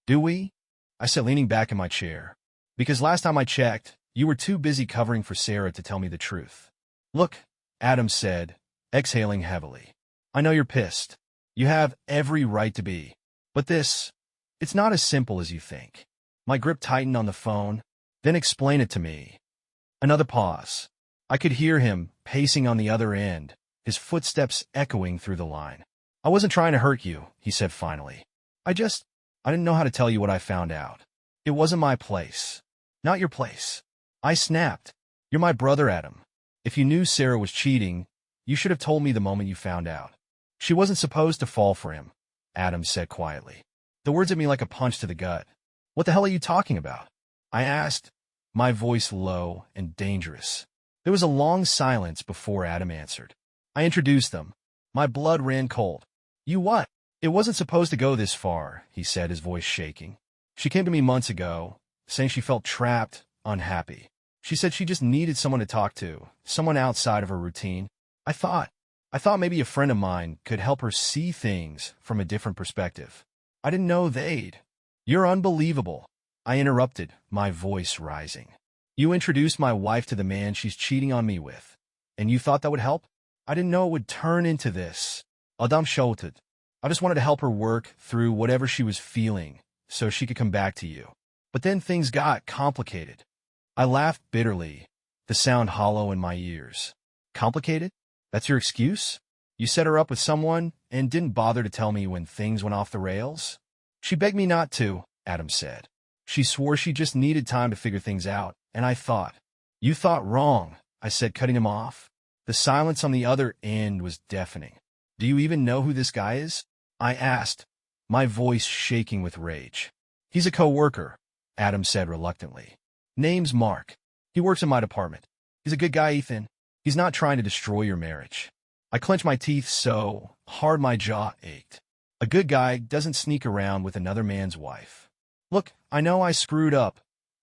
Do we? I said, leaning back in my chair. Because last time I checked, you were too busy covering for Sarah to tell me the truth. Look, Adam said, exhaling heavily. I know you're pissed. You have every right to be. But it's not as simple as you think. My grip tightened on the phone. Then explain it to me. Another pause. I could hear him pacing on the other end, his footsteps echoing through the line. I wasn't trying to hurt you, he said finally. I didn't know how to tell you what I found out. It wasn't my place. Not your place. I snapped. You're my brother, Adam. If you knew Sarah was cheating, you should have told me the moment you found out. She wasn't supposed to fall for him, Adam said quietly. The words hit me like a punch to the gut. What the hell are you talking about? I asked, my voice low and dangerous. There was a long silence before Adam answered. I introduced them. My blood ran cold. You what? It wasn't supposed to go this far, he said, his voice shaking. She came to me months ago, saying she felt trapped, unhappy. She said she just needed someone to talk to, someone outside of her routine. I thought maybe a friend of mine could help her see things from a different perspective. I didn't know they'd. You're unbelievable, I interrupted, my voice rising. You introduced my wife to the man she's cheating on me with, and you thought that would help? I didn't know it would turn into this. Adam shouted. I just wanted to help her work through whatever she was feeling so she could come back to you. But then things got complicated. I laughed bitterly, the sound hollow in my ears. Complicated? That's your excuse? You set her up with someone and didn't bother to tell me when things went off the rails? She begged me not to, Adam said. She swore she just needed time to figure things out, and I thought. You thought wrong, I said, cutting him off. The silence on the other end was deafening. Do you even know who this guy is? I asked, my voice shaking with rage. He's a co-worker, Adam said reluctantly. Name's Mark. He works in my department. He's a good guy, Ethan. He's not trying to destroy your marriage. I clenched my teeth so hard my jaw ached. A good guy doesn't sneak around with another man's wife. Look, I know I screwed up,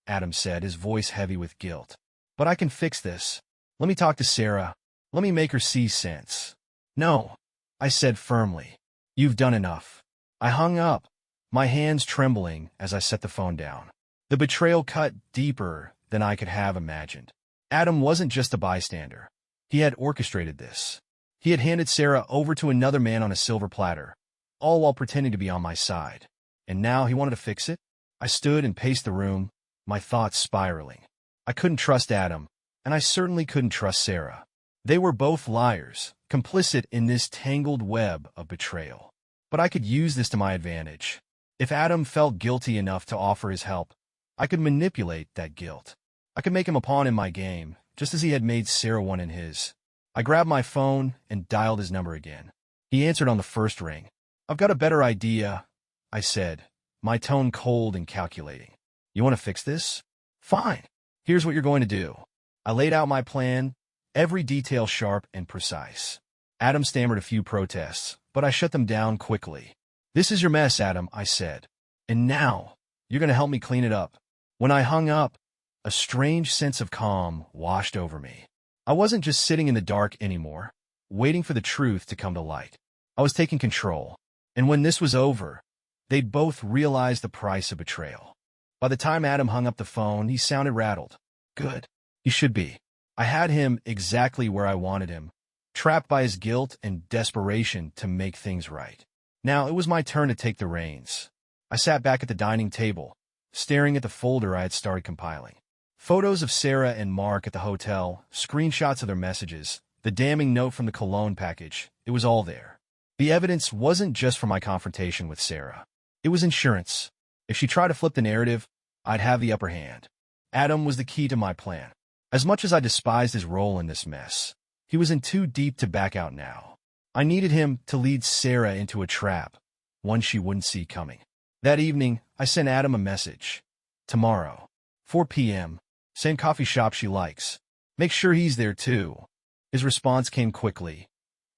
Adam said, his voice heavy with guilt. But I can fix this. Let me talk to Sarah. Let me make her see sense. No, I said firmly. You've done enough. I hung up, my hands trembling as I set the phone down. The betrayal cut deeper than I could have imagined. Adam wasn't just a bystander. He had orchestrated this. He had handed Sarah over to another man on a silver platter, all while pretending to be on my side. And now he wanted to fix it? I stood and paced the room, my thoughts spiraling. I couldn't trust Adam, and I certainly couldn't trust Sarah. They were both liars, complicit in this tangled web of betrayal. But I could use this to my advantage. If Adam felt guilty enough to offer his help, I could manipulate that guilt. I could make him a pawn in my game, just as he had made Sarah one in his. I grabbed my phone and dialed his number again. He answered on the first ring. I've got a better idea, I said, my tone cold and calculating. You want to fix this? Fine. Here's what you're going to do. I laid out my plan, every detail sharp and precise. Adam stammered a few protests, but I shut them down quickly. This is your mess, Adam, I said. And now, you're going to help me clean it up. When I hung up, a strange sense of calm washed over me. I wasn't just sitting in the dark anymore, waiting for the truth to come to light. I was taking control. And when this was over, they'd both realize the price of betrayal. By the time Adam hung up the phone, he sounded rattled. Good. He should be. I had him exactly where I wanted him, trapped by his guilt and desperation to make things right. Now it was my turn to take the reins. I sat back at the dining table, staring at the folder I had started compiling. Photos of Sarah and Mark at the hotel, screenshots of their messages, the damning note from the cologne package, it was all there. The evidence wasn't just for my confrontation with Sarah. It was insurance. If she tried to flip the narrative, I'd have the upper hand. Adam was the key to my plan. As much as I despised his role in this mess, he was in too deep to back out now. I needed him to lead Sarah into a trap, one she wouldn't see coming. That evening, I sent Adam a message. Tomorrow, 4 p.m., same coffee shop she likes. Make sure he's there too. His response came quickly.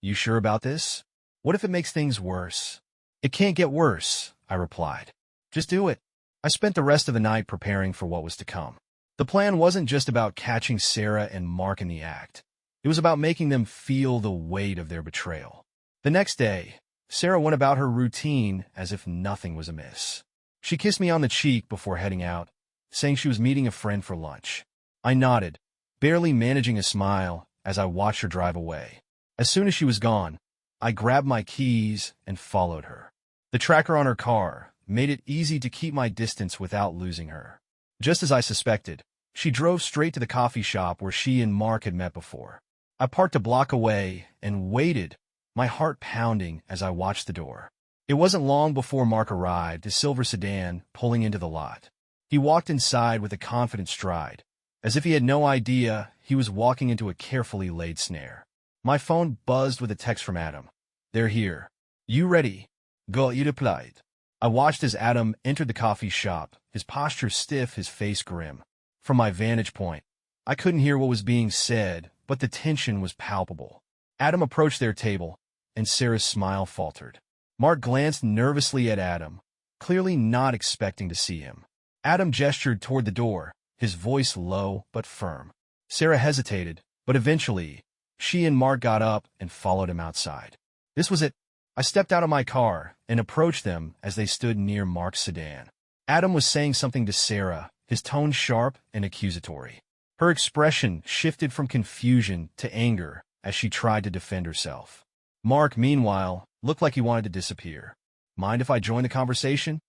You sure about this? What if it makes things worse? It can't get worse, I replied. Just do it. I spent the rest of the night preparing for what was to come. The plan wasn't just about catching Sarah and Mark in the act. It was about making them feel the weight of their betrayal. The next day, Sarah went about her routine as if nothing was amiss. She kissed me on the cheek before heading out, saying she was meeting a friend for lunch. I nodded, barely managing a smile as I watched her drive away. As soon as she was gone, I grabbed my keys and followed her. The tracker on her car made it easy to keep my distance without losing her. Just as I suspected, she drove straight to the coffee shop where she and Mark had met before. I parked a block away and waited, my heart pounding as I watched the door. It wasn't long before Mark arrived, his silver sedan pulling into the lot. He walked inside with a confident stride, as if he had no idea he was walking into a carefully laid snare. My phone buzzed with a text from Adam. "They're here. You ready?" "Go," he replied. I watched as Adam entered the coffee shop, his posture stiff, his face grim. From my vantage point, I couldn't hear what was being said, but the tension was palpable. Adam approached their table, and Sarah's smile faltered. Mark glanced nervously at Adam, clearly not expecting to see him. Adam gestured toward the door, his voice low but firm. Sarah hesitated, but eventually, she and Mark got up and followed him outside. This was it. I stepped out of my car and approached them as they stood near Mark's sedan. Adam was saying something to Sarah, his tone sharp and accusatory. Her expression shifted from confusion to anger as she tried to defend herself. Mark, meanwhile, looked like he wanted to disappear. "Mind if I join the conversation?"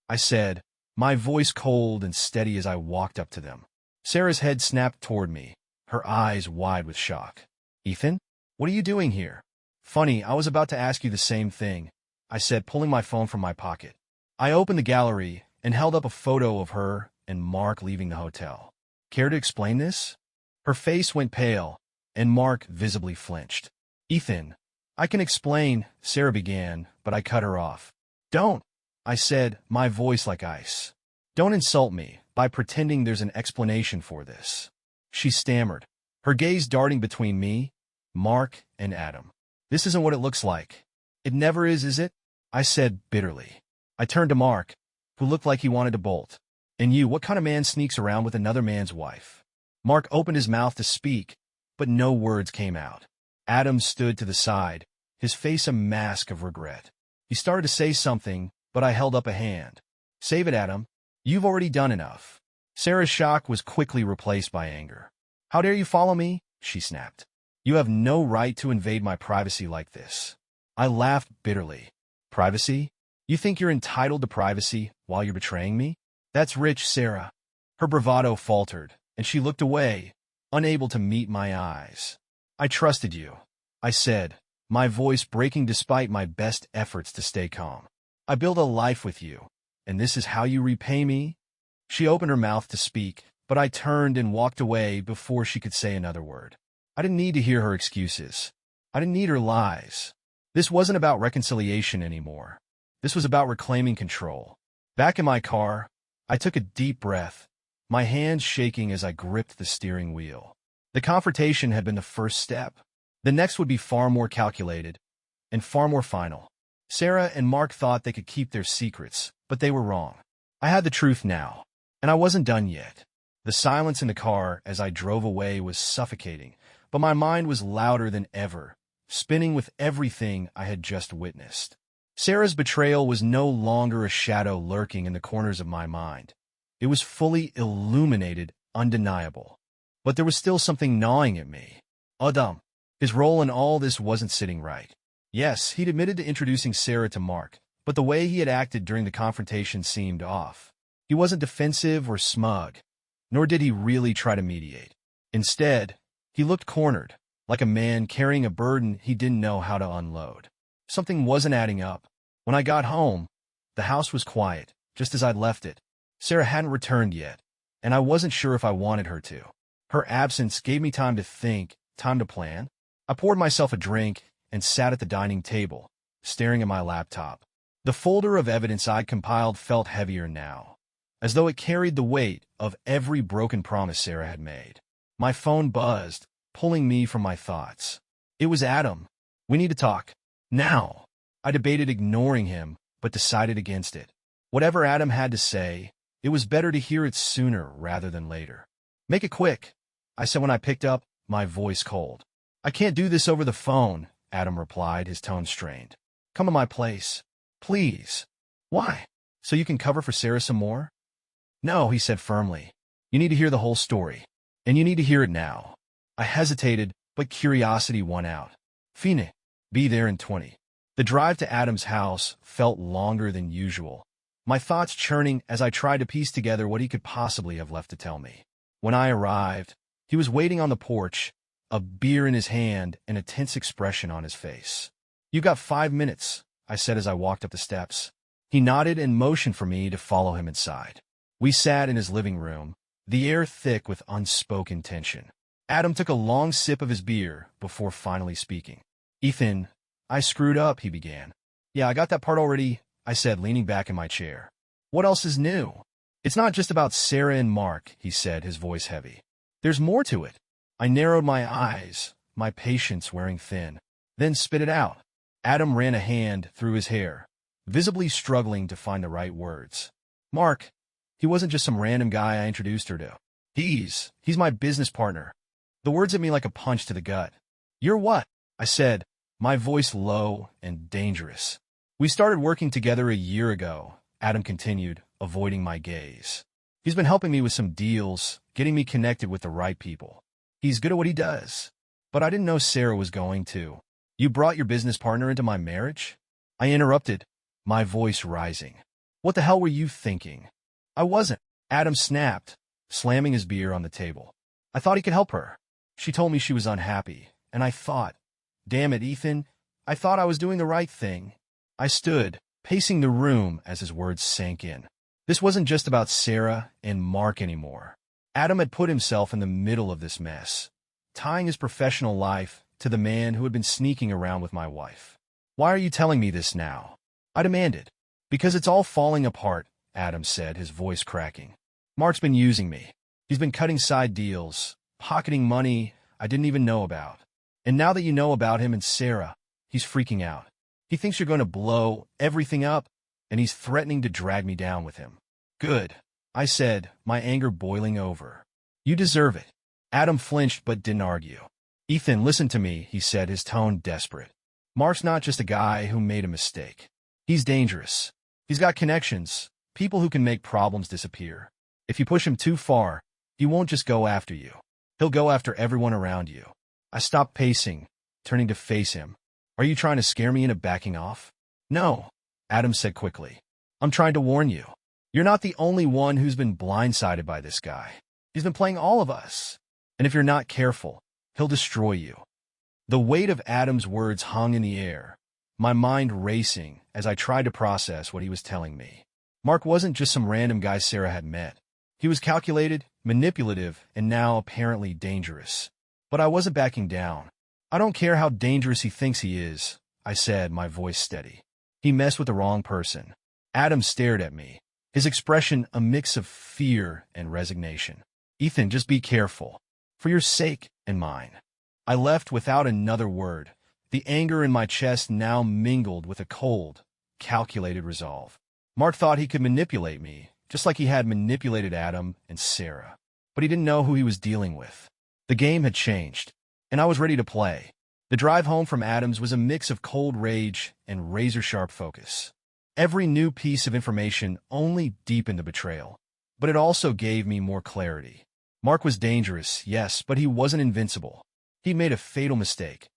I said, my voice cold and steady as I walked up to them. Sarah's head snapped toward me, her eyes wide with shock. "Ethan, what are you doing here?" "Funny, I was about to ask you the same thing," I said, pulling my phone from my pocket. I opened the gallery and held up a photo of her and Mark leaving the hotel. "Care to explain this?" Her face went pale, and Mark visibly flinched. "Ethan, I can explain," Sarah began, but I cut her off. "Don't," I said, my voice like ice. "Don't insult me by pretending there's an explanation for this." She stammered, her gaze darting between me, Mark, and Adam. "This isn't what it looks like." "It never is it?" I said bitterly. I turned to Mark, who looked like he wanted to bolt. "And you, what kind of man sneaks around with another man's wife?" Mark opened his mouth to speak, but no words came out. Adam stood to the side, his face a mask of regret. He started to say something, but I held up a hand. "Save it, Adam. You've already done enough." Sarah's shock was quickly replaced by anger. "How dare you follow me?" she snapped. "You have no right to invade my privacy like this." I laughed bitterly. "Privacy? You think you're entitled to privacy while you're betraying me?" "That's rich, Sarah." Her bravado faltered, and she looked away, unable to meet my eyes. "I trusted you," I said, my voice breaking despite my best efforts to stay calm. "I built a life with you, and this is how you repay me?" She opened her mouth to speak, but I turned and walked away before she could say another word. I didn't need to hear her excuses. I didn't need her lies. This wasn't about reconciliation anymore. This was about reclaiming control. Back in my car, I took a deep breath, my hands shaking as I gripped the steering wheel. The confrontation had been the first step. The next would be far more calculated and far more final. Sarah and Mark thought they could keep their secrets, but they were wrong. I had the truth now, and I wasn't done yet. The silence in the car as I drove away was suffocating, but my mind was louder than ever, spinning with everything I had just witnessed. Sarah's betrayal was no longer a shadow lurking in the corners of my mind. It was fully illuminated, undeniable. But there was still something gnawing at me. Adam. His role in all this wasn't sitting right. Yes, he'd admitted to introducing Sarah to Mark, but the way he had acted during the confrontation seemed off. He wasn't defensive or smug, nor did he really try to mediate. Instead, he looked cornered, like a man carrying a burden he didn't know how to unload. Something wasn't adding up. When I got home, the house was quiet, just as I'd left it. Sarah hadn't returned yet, and I wasn't sure if I wanted her to. Her absence gave me time to think, time to plan. I poured myself a drink and sat at the dining table, staring at my laptop. The folder of evidence I'd compiled felt heavier now, as though it carried the weight of every broken promise Sarah had made. My phone buzzed, pulling me from my thoughts. It was Adam. "We need to talk. Now." I debated ignoring him, but decided against it. Whatever Adam had to say, it was better to hear it sooner rather than later. "Make it quick," I said when I picked up, my voice cold. "I can't do this over the phone," Adam replied, his tone strained. "Come to my place. Please." "Why? So you can cover for Sarah some more?" No, he said firmly. You need to hear the whole story. And you need to hear it now. I hesitated, but curiosity won out. Fine. Be there in 20. The drive to Adam's house felt longer than usual, my thoughts churning as I tried to piece together what he could possibly have left to tell me. When I arrived, he was waiting on the porch, a beer in his hand and a tense expression on his face. You got 5 minutes, I said as I walked up the steps. He nodded and motioned for me to follow him inside. We sat in his living room, the air thick with unspoken tension. Adam took a long sip of his beer before finally speaking. Ethan, I screwed up, he began. Yeah, I got that part already, I said, leaning back in my chair. What else is new? It's not just about Sarah and Mark, he said, his voice heavy. There's more to it. I narrowed my eyes, my patience wearing thin, then spit it out. Adam ran a hand through his hair, visibly struggling to find the right words. Mark, he wasn't just some random guy I introduced her to. He's my business partner. The words hit me like a punch to the gut. You're what? I said, my voice low and dangerous. We started working together a year ago, Adam continued, avoiding my gaze. He's been helping me with some deals, getting me connected with the right people. He's good at what he does. But I didn't know Sarah was going to. You brought your business partner into my marriage? I interrupted, my voice rising. What the hell were you thinking? I wasn't. Adam snapped, slamming his beer on the table. I thought he could help her. She told me she was unhappy, and I thought, damn it, Ethan, I thought I was doing the right thing. I stood, pacing the room as his words sank in. This wasn't just about Sarah and Mark anymore. Adam had put himself in the middle of this mess, tying his professional life to the man who had been sneaking around with my wife. Why are you telling me this now? I demanded. Because it's all falling apart, Adam said, his voice cracking. Mark's been using me. He's been cutting side deals, pocketing money I didn't even know about. And now that you know about him and Sarah, he's freaking out. He thinks you're going to blow everything up, and he's threatening to drag me down with him. Good, I said, my anger boiling over. You deserve it. Adam flinched but didn't argue. Ethan, listen to me, he said, his tone desperate. Mark's not just a guy who made a mistake. He's dangerous. He's got connections, people who can make problems disappear. If you push him too far, he won't just go after you. He'll go after everyone around you. I stopped pacing, turning to face him. Are you trying to scare me into backing off? No, Adam said quickly. I'm trying to warn you. You're not the only one who's been blindsided by this guy. He's been playing all of us. And if you're not careful, he'll destroy you. The weight of Adam's words hung in the air, my mind racing as I tried to process what he was telling me. Mark wasn't just some random guy Sarah had met. He was calculated, manipulative, and now apparently dangerous. But I wasn't backing down. I don't care how dangerous he thinks he is, I said, my voice steady. He messed with the wrong person. Adam stared at me, his expression a mix of fear and resignation. Ethan, just be careful. For your sake and mine. I left without another word, the anger in my chest now mingled with a cold, calculated resolve. Mark thought he could manipulate me, just like he had manipulated Adam and Sarah. But he didn't know who he was dealing with. The game had changed, and I was ready to play. The drive home from Adams was a mix of cold rage and razor-sharp focus. Every new piece of information only deepened the betrayal, but it also gave me more clarity. Mark was dangerous, yes, but he wasn't invincible. He'd made a fatal mistake.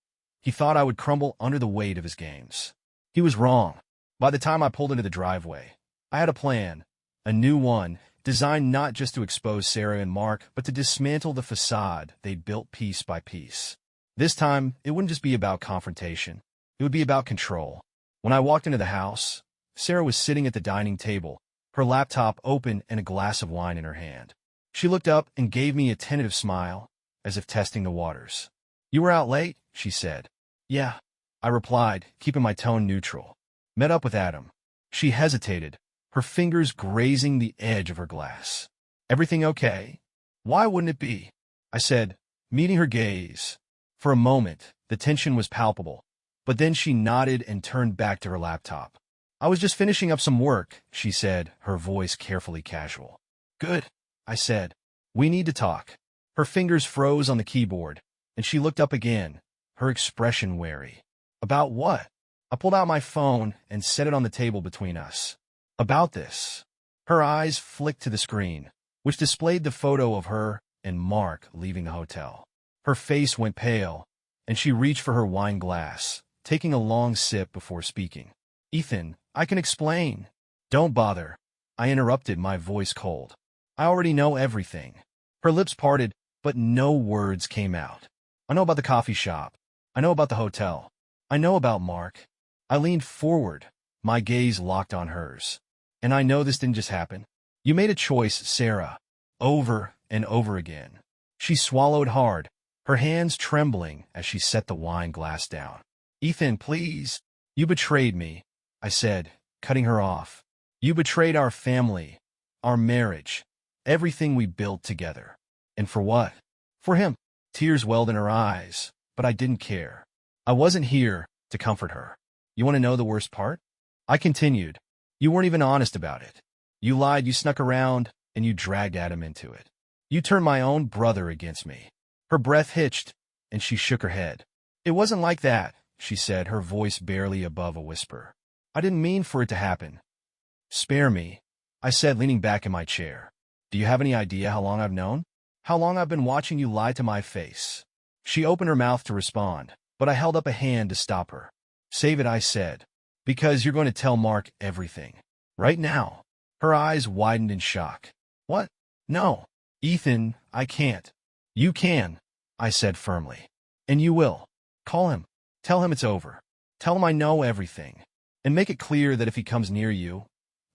He thought I would crumble under the weight of his games. He was wrong. By the time I pulled into the driveway, I had a plan, a new one, designed not just to expose Sarah and Mark, but to dismantle the facade they'd built piece by piece. This time, it wouldn't just be about confrontation. It would be about control. When I walked into the house, Sarah was sitting at the dining table, her laptop open and a glass of wine in her hand. She looked up and gave me a tentative smile, as if testing the waters. You were out late, she said. Yeah, I replied, keeping my tone neutral. Met up with Adam. She hesitated, her fingers grazing the edge of her glass. Everything okay? Why wouldn't it be? I said, meeting her gaze. For a moment, the tension was palpable, but then she nodded and turned back to her laptop. I was just finishing up some work, she said, her voice carefully casual. Good, I said. We need to talk. Her fingers froze on the keyboard, and she looked up again, her expression wary. About what? I pulled out my phone and set it on the table between us. About this. Her eyes flicked to the screen, which displayed the photo of her and Mark leaving the hotel. Her face went pale, and she reached for her wine glass, taking a long sip before speaking. "Ethan, I can explain." "Don't bother," I interrupted, my voice cold. "I already know everything." Her lips parted, but no words came out. "I know about the coffee shop. I know about the hotel. I know about Mark." I leaned forward, my gaze locked on hers. "And I know this didn't just happen. You made a choice, Sarah, over and over again." She swallowed hard, her hands trembling as she set the wine glass down. "Ethan, please." "You betrayed me," I said, cutting her off. "You betrayed our family, our marriage, everything we built together. And for what?" "For him." Tears welled in her eyes, but I didn't care. I wasn't here to comfort her. "You want to know the worst part?" I continued. "You weren't even honest about it. You lied, you snuck around, and you dragged Adam into it. You turned my own brother against me." Her breath hitched, and she shook her head. "It wasn't like that," she said, her voice barely above a whisper. "I didn't mean for it to happen." "Spare me," I said, leaning back in my chair. "Do you have any idea how long I've known? How long I've been watching you lie to my face?" She opened her mouth to respond, but I held up a hand to stop her. "Save it," I said, "because you're going to tell Mark everything. Right now." Her eyes widened in shock. "What? No. Ethan, I can't." "You can," I said firmly. "And you will. Call him. Tell him it's over. Tell him I know everything. And make it clear that if he comes near you,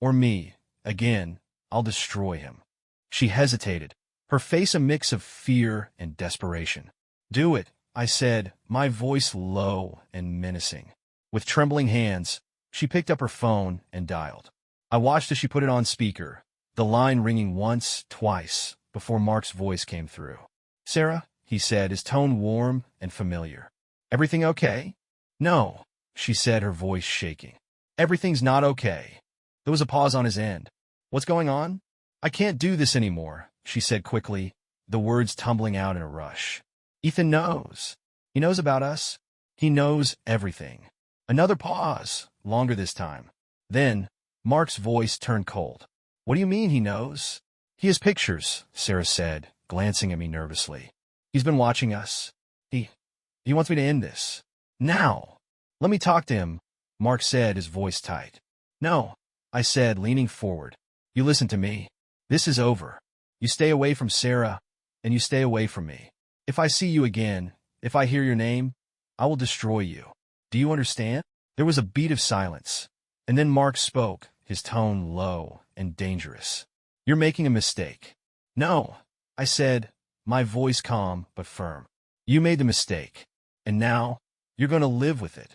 or me, again, I'll destroy him." She hesitated, her face a mix of fear and desperation. "Do it," I said, my voice low and menacing. With trembling hands, she picked up her phone and dialed. I watched as she put it on speaker, the line ringing once, twice, before Mark's voice came through. "Sarah," he said, his tone warm and familiar. "Everything okay?" "No," she said, her voice shaking. "Everything's not okay." There was a pause on his end. "What's going on?" "I can't do this anymore," she said quickly, the words tumbling out in a rush. "Ethan knows. He knows about us. He knows everything." Another pause, longer this time. Then, Mark's voice turned cold. "What do you mean he knows?" "He has pictures," Sarah said, glancing at me nervously. "He's been watching us. He wants me to end this. Now." "Let me talk to him," Mark said, his voice tight. "No," I said, leaning forward. "You listen to me. This is over. You stay away from Sarah, and you stay away from me. If I see you again, if I hear your name, I will destroy you. Do you understand?" There was a beat of silence, and then Mark spoke, his tone low and dangerous. "You're making a mistake." "No," I said, my voice calm but firm. "You made the mistake, and now you're going to live with it."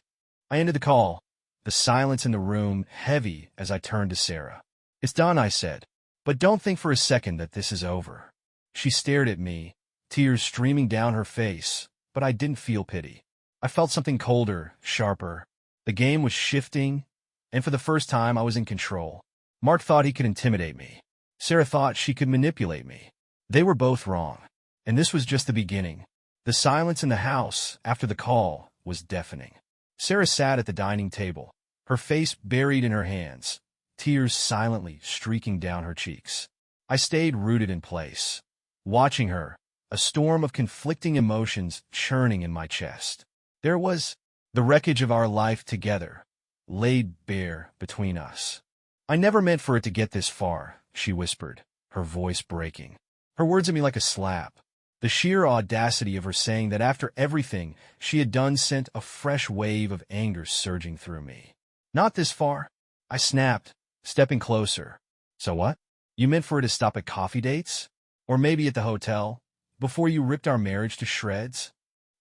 I ended the call, the silence in the room heavy as I turned to Sarah. "It's done," I said, "but don't think for a second that this is over." She stared at me, tears streaming down her face, but I didn't feel pity. I felt something colder, sharper. The game was shifting, and for the first time I was in control. Mark thought he could intimidate me. Sarah thought she could manipulate me. They were both wrong, and this was just the beginning. The silence in the house after the call was deafening. Sarah sat at the dining table, her face buried in her hands, tears silently streaking down her cheeks. I stayed rooted in place, watching her, a storm of conflicting emotions churning in my chest. There was the wreckage of our life together, laid bare between us. "I never meant for it to get this far," she whispered, her voice breaking. Her words hit me like a slap. The sheer audacity of her saying that after everything she had done sent a fresh wave of anger surging through me. "Not this far," I snapped, stepping closer. "So what? You meant for it to stop at coffee dates? Or maybe at the hotel, before you ripped our marriage to shreds?"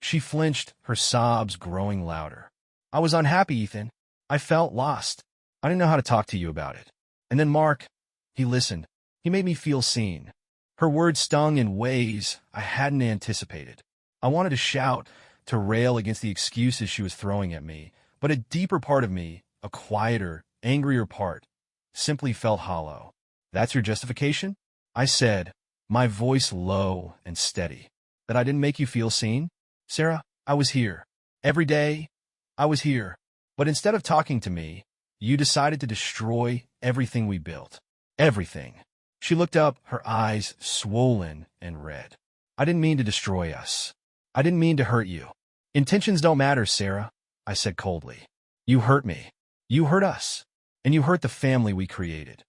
She flinched, her sobs growing louder. "I was unhappy, Ethan. I felt lost. I didn't know how to talk to you about it. And then Mark, he listened. He made me feel seen." Her words stung in ways I hadn't anticipated. I wanted to shout, to rail against the excuses she was throwing at me, but a deeper part of me, a quieter, angrier part, simply felt hollow. "That's your justification?" I said, my voice low and steady. "That I didn't make you feel seen? Sarah, I was here. Every day, I was here. But instead of talking to me, you decided to destroy everything we built. Everything. She looked up, her eyes swollen and red. I didn't mean to destroy us. I didn't mean to hurt you. Intentions don't matter, Sarah, I said coldly. You hurt me. You hurt us. And you hurt the family we created.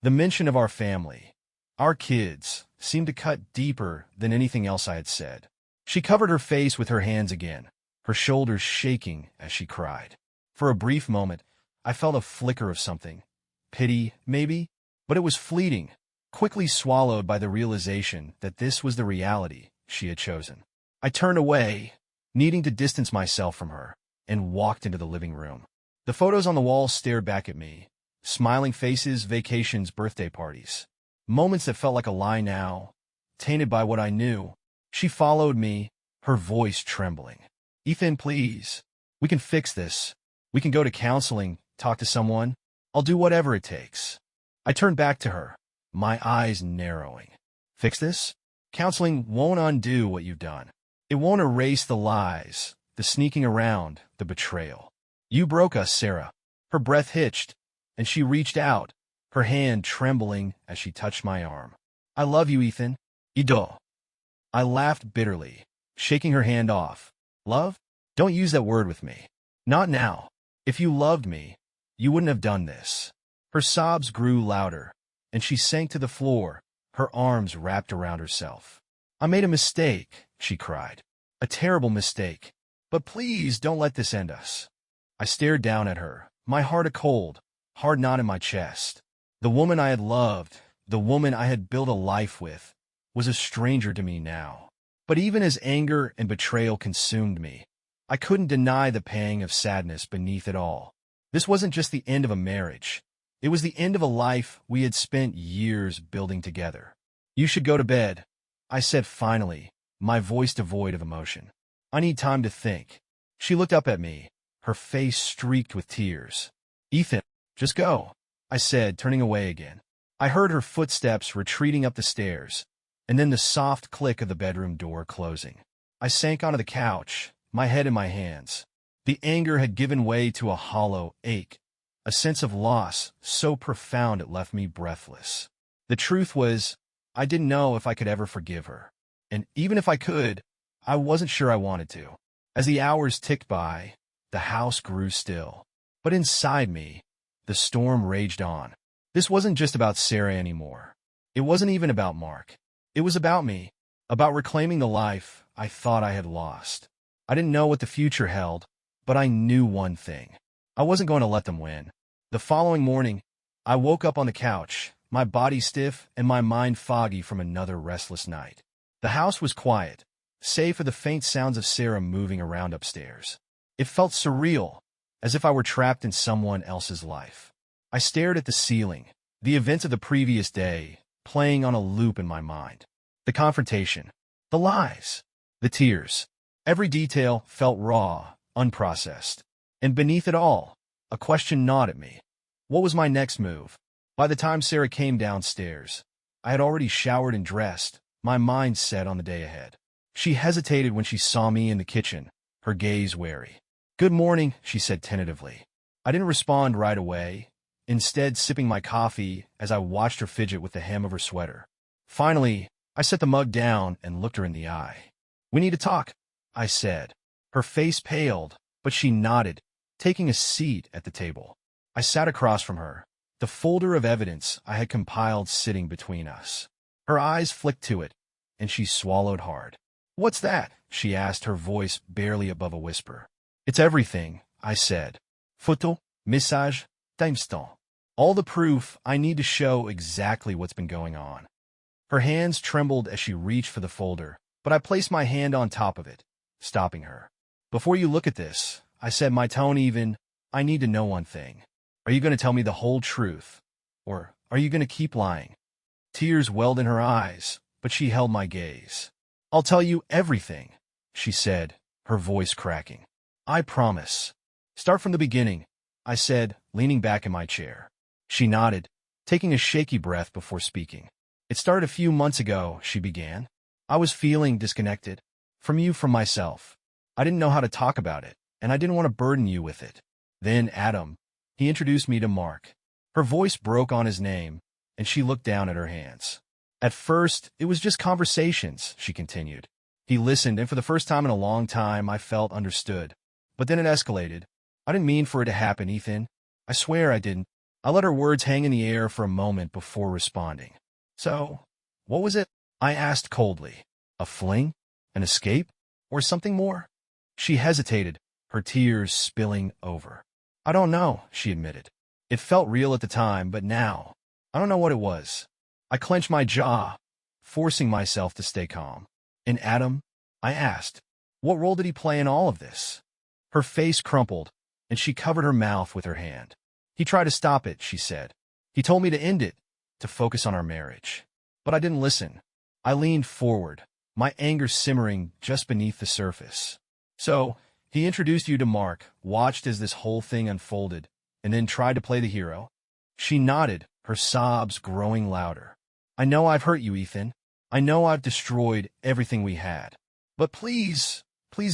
The mention of our family, our kids, seemed to cut deeper than anything else I had said. She covered her face with her hands again, her shoulders shaking as she cried. For a brief moment, I felt a flicker of something. Pity, maybe? But it was fleeting, quickly swallowed by the realization that this was the reality she had chosen. I turned away, needing to distance myself from her, and walked into the living room. The photos on the wall stared back at me. Smiling faces, vacations, birthday parties. Moments that felt like a lie now, tainted by what I knew. She followed me, her voice trembling. Ethan, please. We can fix this. We can go to counseling, talk to someone. I'll do whatever it takes. I turned back to her, my eyes narrowing. Fix this? Counseling won't undo what you've done. It won't erase the lies, the sneaking around, the betrayal. You broke us, Sarah. Her breath hitched, and she reached out, her hand trembling as she touched my arm. I love you, Ethan. Ido. I laughed bitterly, shaking her hand off. Love? Don't use that word with me. Not now. If you loved me, you wouldn't have done this. Her sobs grew louder, and she sank to the floor, her arms wrapped around herself. I made a mistake, she cried. A terrible mistake. But please don't let this end us. I stared down at her, my heart a cold, hard knot in my chest. The woman I had loved, the woman I had built a life with, was a stranger to me now. But even as anger and betrayal consumed me, I couldn't deny the pang of sadness beneath it all. This wasn't just the end of a marriage. It was the end of a life we had spent years building together. You should go to bed, I said finally, my voice devoid of emotion. I need time to think. She looked up at me, her face streaked with tears. Ethan, just go, I said, turning away again. I heard her footsteps retreating up the stairs, and then the soft click of the bedroom door closing. I sank onto the couch, my head in my hands. The anger had given way to a hollow ache, a sense of loss so profound it left me breathless. The truth was, I didn't know if I could ever forgive her. And even if I could, I wasn't sure I wanted to. As the hours ticked by, the house grew still. But inside me, the storm raged on. This wasn't just about Sarah anymore. It wasn't even about Mark. It was about me, about reclaiming the life I thought I had lost. I didn't know what the future held, but I knew one thing. I wasn't going to let them win. The following morning, I woke up on the couch, my body stiff and my mind foggy from another restless night. The house was quiet, save for the faint sounds of Sarah moving around upstairs. It felt surreal, as if I were trapped in someone else's life. I stared at the ceiling, the events of the previous day playing on a loop in my mind. The confrontation, the lies, the tears. Every detail felt raw, unprocessed. And beneath it all, a question gnawed at me. What was my next move? By the time Sarah came downstairs, I had already showered and dressed, my mind set on the day ahead. She hesitated when she saw me in the kitchen, her gaze wary. Good morning, she said tentatively. I didn't respond right away, instead sipping my coffee as I watched her fidget with the hem of her sweater. Finally, I set the mug down and looked her in the eye. We need to talk, I said. Her face paled, but she nodded, taking a seat at the table. I sat across from her, the folder of evidence I had compiled sitting between us. Her eyes flicked to it, and she swallowed hard. What's that? She asked, her voice barely above a whisper. It's everything, I said. Photo, message, timestamp. All the proof I need to show exactly what's been going on. Her hands trembled as she reached for the folder, but I placed my hand on top of it, stopping her. Before you look at this, I said, my tone even, I need to know one thing. Are you going to tell me the whole truth? Or are you going to keep lying? Tears welled in her eyes, but she held my gaze. I'll tell you everything, she said, her voice cracking. I promise. Start from the beginning, I said, leaning back in my chair. She nodded, taking a shaky breath before speaking. It started a few months ago, she began. I was feeling disconnected. From you, from myself. I didn't know how to talk about it, and I didn't want to burden you with it. Then Adam. He introduced me to Mark. Her voice broke on his name, and she looked down at her hands. At first, it was just conversations, she continued. He listened, and for the first time in a long time, I felt understood. But then it escalated. I didn't mean for it to happen, Ethan. I swear I didn't. I let her words hang in the air for a moment before responding. So, what was it? I asked coldly. A fling? An escape? Or something more? She hesitated, her tears spilling over. I don't know, she admitted. It felt real at the time, but now, I don't know what it was. I clenched my jaw, forcing myself to stay calm. And Adam? I asked. What role did he play in all of this? Her face crumpled, and she covered her mouth with her hand. He tried to stop it, she said. He told me to end it, to focus on our marriage. But I didn't listen. I leaned forward, my anger simmering just beneath the surface. So, he introduced you to Mark, watched as this whole thing unfolded, and then tried to play the hero? She nodded, her sobs growing louder. I know I've hurt you, Ethan. I know I've destroyed everything we had. But please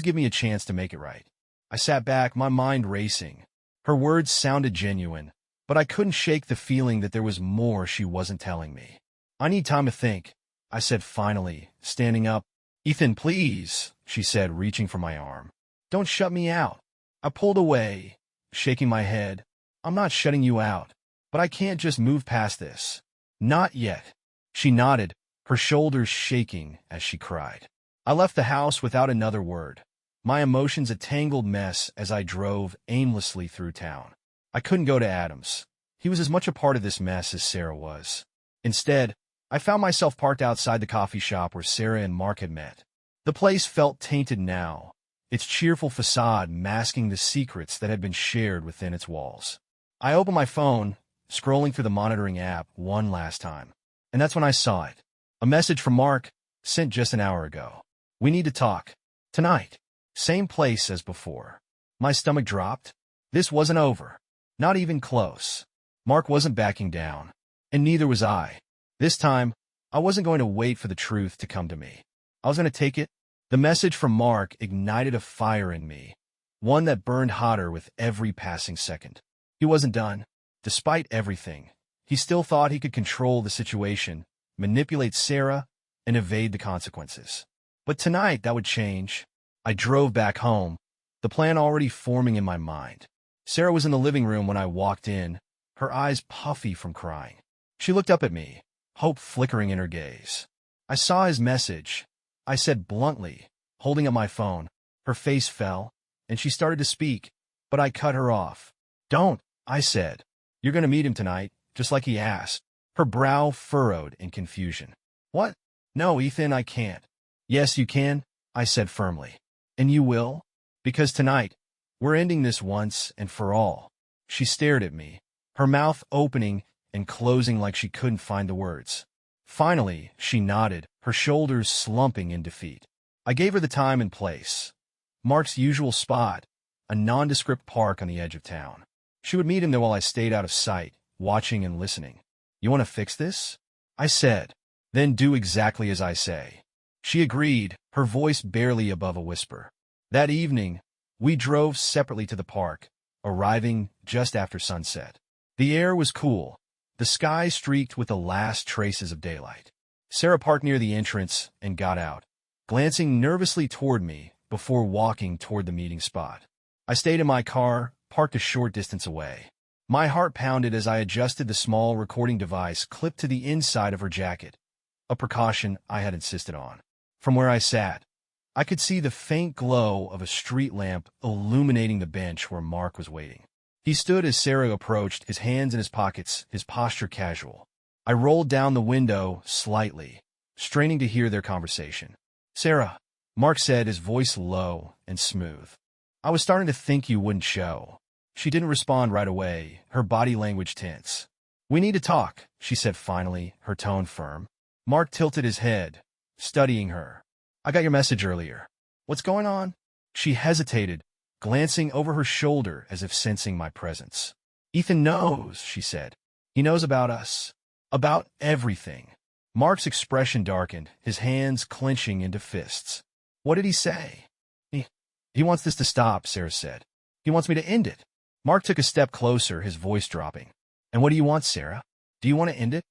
give me a chance to make it right. I sat back, my mind racing. Her words sounded genuine, but I couldn't shake the feeling that there was more she wasn't telling me. I need time to think, I said finally, standing up. Ethan, please, she said, reaching for my arm. Don't shut me out. I pulled away, shaking my head. I'm not shutting you out, but I can't just move past this. Not yet. She nodded, her shoulders shaking as she cried. I left the house without another word, my emotions a tangled mess as I drove aimlessly through town. I couldn't go to Adams. He was as much a part of this mess as Sarah was. Instead, I found myself parked outside the coffee shop where Sarah and Mark had met. The place felt tainted now, its cheerful facade masking the secrets that had been shared within its walls. I opened my phone, scrolling through the monitoring app one last time. And that's when I saw it. A message from Mark, sent just an hour ago. We need to talk. Tonight. Same place as before. My stomach dropped. This wasn't over. Not even close. Mark wasn't backing down. And neither was I. This time, I wasn't going to wait for the truth to come to me. I was going to take it. The message from Mark ignited a fire in me, one that burned hotter with every passing second. He wasn't done. Despite everything, he still thought he could control the situation, manipulate Sarah, and evade the consequences. But tonight, that would change. I drove back home, the plan already forming in my mind. Sarah was in the living room when I walked in, her eyes puffy from crying. She looked up at me, hope flickering in her gaze. I saw his message. I said bluntly, holding up my phone. Her face fell, and she started to speak, but I cut her off. Don't, I said. You're going to meet him tonight, just like he asked. Her brow furrowed in confusion. What? No, Ethan, I can't. Yes, you can, I said firmly. And you will? Because tonight, we're ending this once and for all. She stared at me, her mouth opening and closing like she couldn't find the words. Finally, she nodded, her shoulders slumping in defeat. I gave her the time and place. Mark's usual spot, a nondescript park on the edge of town. She would meet him there while I stayed out of sight, watching and listening. You want to fix this? I said. Then do exactly as I say. She agreed, her voice barely above a whisper. That evening, we drove separately to the park, arriving just after sunset. The air was cool, the sky streaked with the last traces of daylight. Sarah parked near the entrance and got out, glancing nervously toward me before walking toward the meeting spot. I stayed in my car, parked a short distance away. My heart pounded as I adjusted the small recording device clipped to the inside of her jacket, a precaution I had insisted on. From where I sat, I could see the faint glow of a street lamp illuminating the bench where Mark was waiting. He stood as Sarah approached, his hands in his pockets, his posture casual. I rolled down the window slightly, straining to hear their conversation. Sarah, Mark said, his voice low and smooth. I was starting to think you wouldn't show. She didn't respond right away, her body language tense. We need to talk, she said finally, her tone firm. Mark tilted his head, studying her. I got your message earlier. What's going on? She hesitated, glancing over her shoulder as if sensing my presence. Ethan knows, she said. He knows about us. About everything. Mark's expression darkened, his hands clenching into fists. What did he say? He wants this to stop, Sarah said. He wants me to end it. Mark took a step closer, his voice dropping. And what do you want, Sarah? Do you want to end it?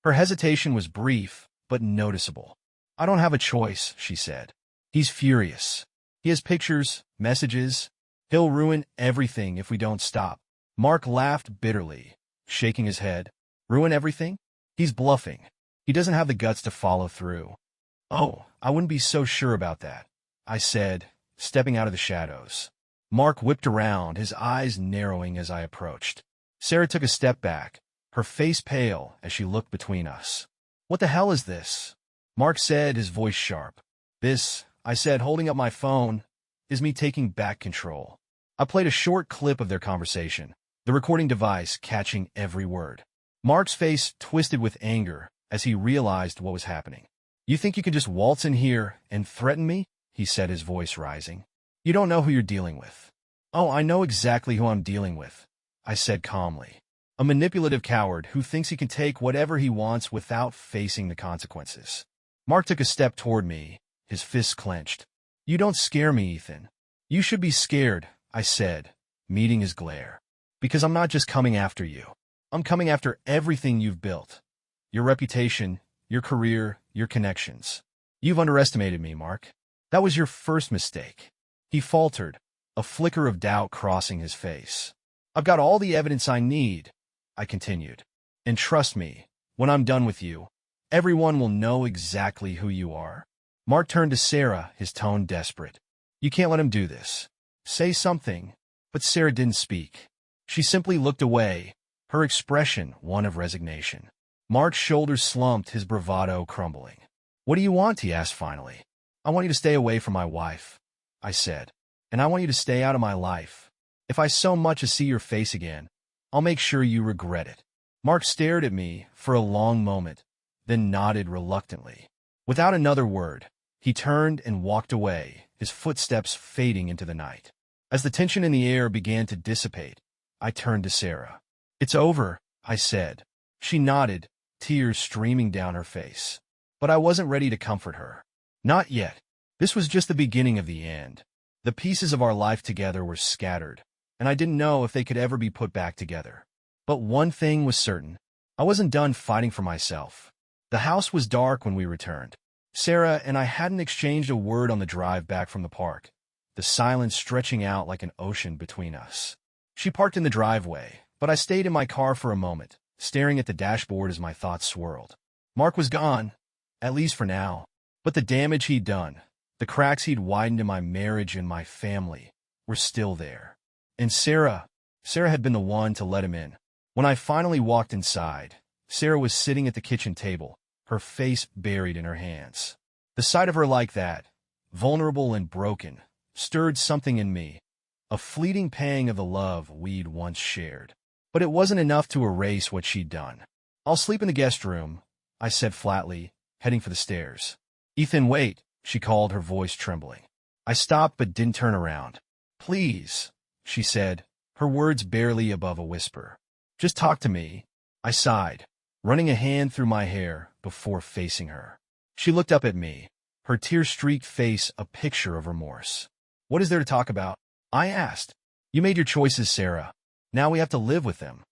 Her hesitation was brief, but noticeable. I don't have a choice, she said. He's furious. He has pictures, messages. He'll ruin everything if we don't stop. Mark laughed bitterly, shaking his head. Ruin everything? He's bluffing. He doesn't have the guts to follow through. Oh, I wouldn't be so sure about that, I said, stepping out of the shadows. Mark whipped around, his eyes narrowing as I approached. Sarah took a step back, her face pale as she looked between us. What the hell is this? Mark said, his voice sharp. This, I said, holding up my phone, is me taking back control. I played a short clip of their conversation, the recording device catching every word. Mark's face twisted with anger as he realized what was happening. You think you can just waltz in here and threaten me? He said, his voice rising. You don't know who you're dealing with. Oh, I know exactly who I'm dealing with, I said calmly. A manipulative coward who thinks he can take whatever he wants without facing the consequences. Mark took a step toward me, his fists clenched. You don't scare me, Ethan. You should be scared, I said, meeting his glare. Because I'm not just coming after you. I'm coming after everything you've built. Your reputation, your career, your connections. You've underestimated me, Mark. That was your first mistake. He faltered, a flicker of doubt crossing his face. I've got all the evidence I need, I continued. And trust me, when I'm done with you, everyone will know exactly who you are. Mark turned to Sarah, his tone desperate. You can't let him do this. Say something. But Sarah didn't speak. She simply looked away, her expression one of resignation. Mark's shoulders slumped, his bravado crumbling. What do you want? He asked finally. I want you to stay away from my wife, I said. And I want you to stay out of my life. If I so much as see your face again, I'll make sure you regret it. Mark stared at me for a long moment, then nodded reluctantly. Without another word, he turned and walked away, his footsteps fading into the night. As the tension in the air began to dissipate, I turned to Sarah. It's over, I said. She nodded, tears streaming down her face. But I wasn't ready to comfort her. Not yet. This was just the beginning of the end. The pieces of our life together were scattered, and I didn't know if they could ever be put back together. But one thing was certain. I wasn't done fighting for myself. The house was dark when we returned. Sarah and I hadn't exchanged a word on the drive back from the park, the silence stretching out like an ocean between us. She parked in the driveway, but I stayed in my car for a moment, staring at the dashboard as my thoughts swirled. Mark was gone, at least for now, but the damage he'd done, the cracks he'd widened in my marriage and my family, were still there. And Sarah had been the one to let him in. When I finally walked inside, Sarah was sitting at the kitchen table, her face buried in her hands. The sight of her like that, vulnerable and broken, stirred something in me, a fleeting pang of the love we'd once shared. But it wasn't enough to erase what she'd done. I'll sleep in the guest room, I said flatly, heading for the stairs. Ethan, wait, she called, her voice trembling. I stopped but didn't turn around. Please, she said, her words barely above a whisper. Just talk to me, I sighed, running a hand through my hair before facing her. She looked up at me, her tear-streaked face a picture of remorse. What is there to talk about? I asked. You made your choices, Sarah. Now we have to live with them.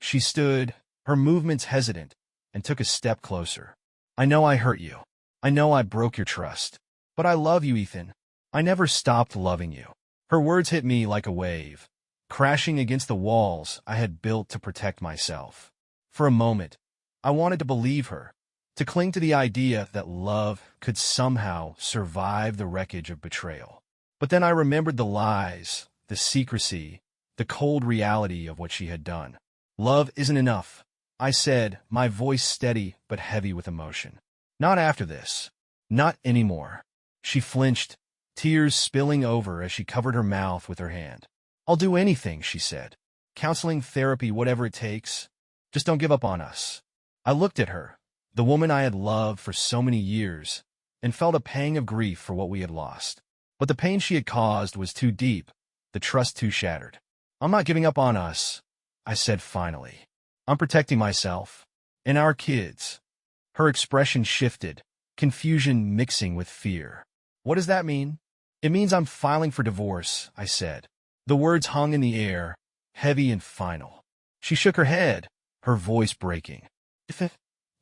She stood, her movements hesitant, and took a step closer. I know I hurt you. I know I broke your trust. But I love you, Ethan. I never stopped loving you. Her words hit me like a wave, crashing against the walls I had built to protect myself. For a moment, I wanted to believe her, to cling to the idea that love could somehow survive the wreckage of betrayal. But then I remembered the lies, the secrecy, the cold reality of what she had done. Love isn't enough, I said, my voice steady but heavy with emotion. Not after this. Not anymore. She flinched, tears spilling over as she covered her mouth with her hand. I'll do anything, she said. Counseling, therapy, whatever it takes. Just don't give up on us. I looked at her, the woman I had loved for so many years, and felt a pang of grief for what we had lost. But the pain she had caused was too deep, the trust too shattered. I'm not giving up on us, I said finally. I'm protecting myself. And our kids. Her expression shifted, confusion mixing with fear. What does that mean? It means I'm filing for divorce, I said. The words hung in the air, heavy and final. She shook her head, her voice breaking.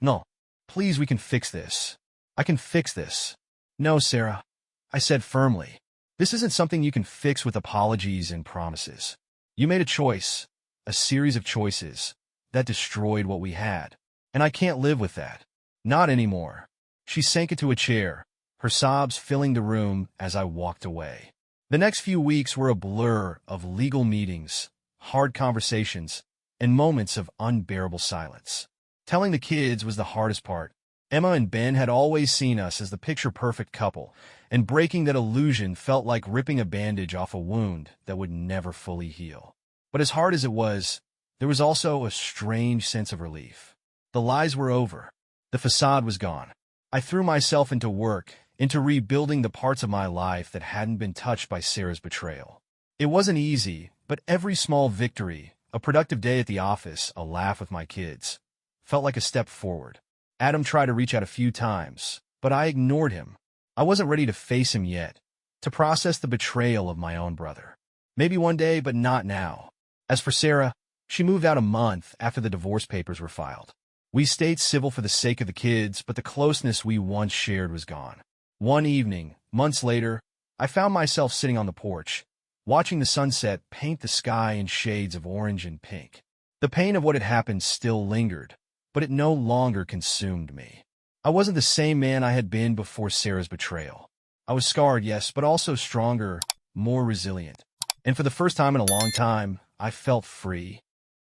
No. Please, we can fix this. I can fix this. No, Sarah, I said firmly. This isn't something you can fix with apologies and promises. You made a choice, a series of choices, that destroyed what we had. And I can't live with that. Not anymore. She sank into a chair, her sobs filling the room as I walked away. The next few weeks were a blur of legal meetings, hard conversations, and moments of unbearable silence. Telling the kids was the hardest part. Emma and Ben had always seen us as the picture-perfect couple, and breaking that illusion felt like ripping a bandage off a wound that would never fully heal. But as hard as it was, there was also a strange sense of relief. The lies were over. The facade was gone. I threw myself into work, into rebuilding the parts of my life that hadn't been touched by Sarah's betrayal. It wasn't easy, but every small victory, a productive day at the office, a laugh with my kids, felt like a step forward. Adam tried to reach out a few times, but I ignored him. I wasn't ready to face him yet, to process the betrayal of my own brother. Maybe one day, but not now. As for Sarah, she moved out a month after the divorce papers were filed. We stayed civil for the sake of the kids, but the closeness we once shared was gone. One evening, months later, I found myself sitting on the porch, watching the sunset paint the sky in shades of orange and pink. The pain of what had happened still lingered, but it no longer consumed me. I wasn't the same man I had been before Sarah's betrayal. I was scarred, yes, but also stronger, more resilient. And for the first time in a long time, I felt free.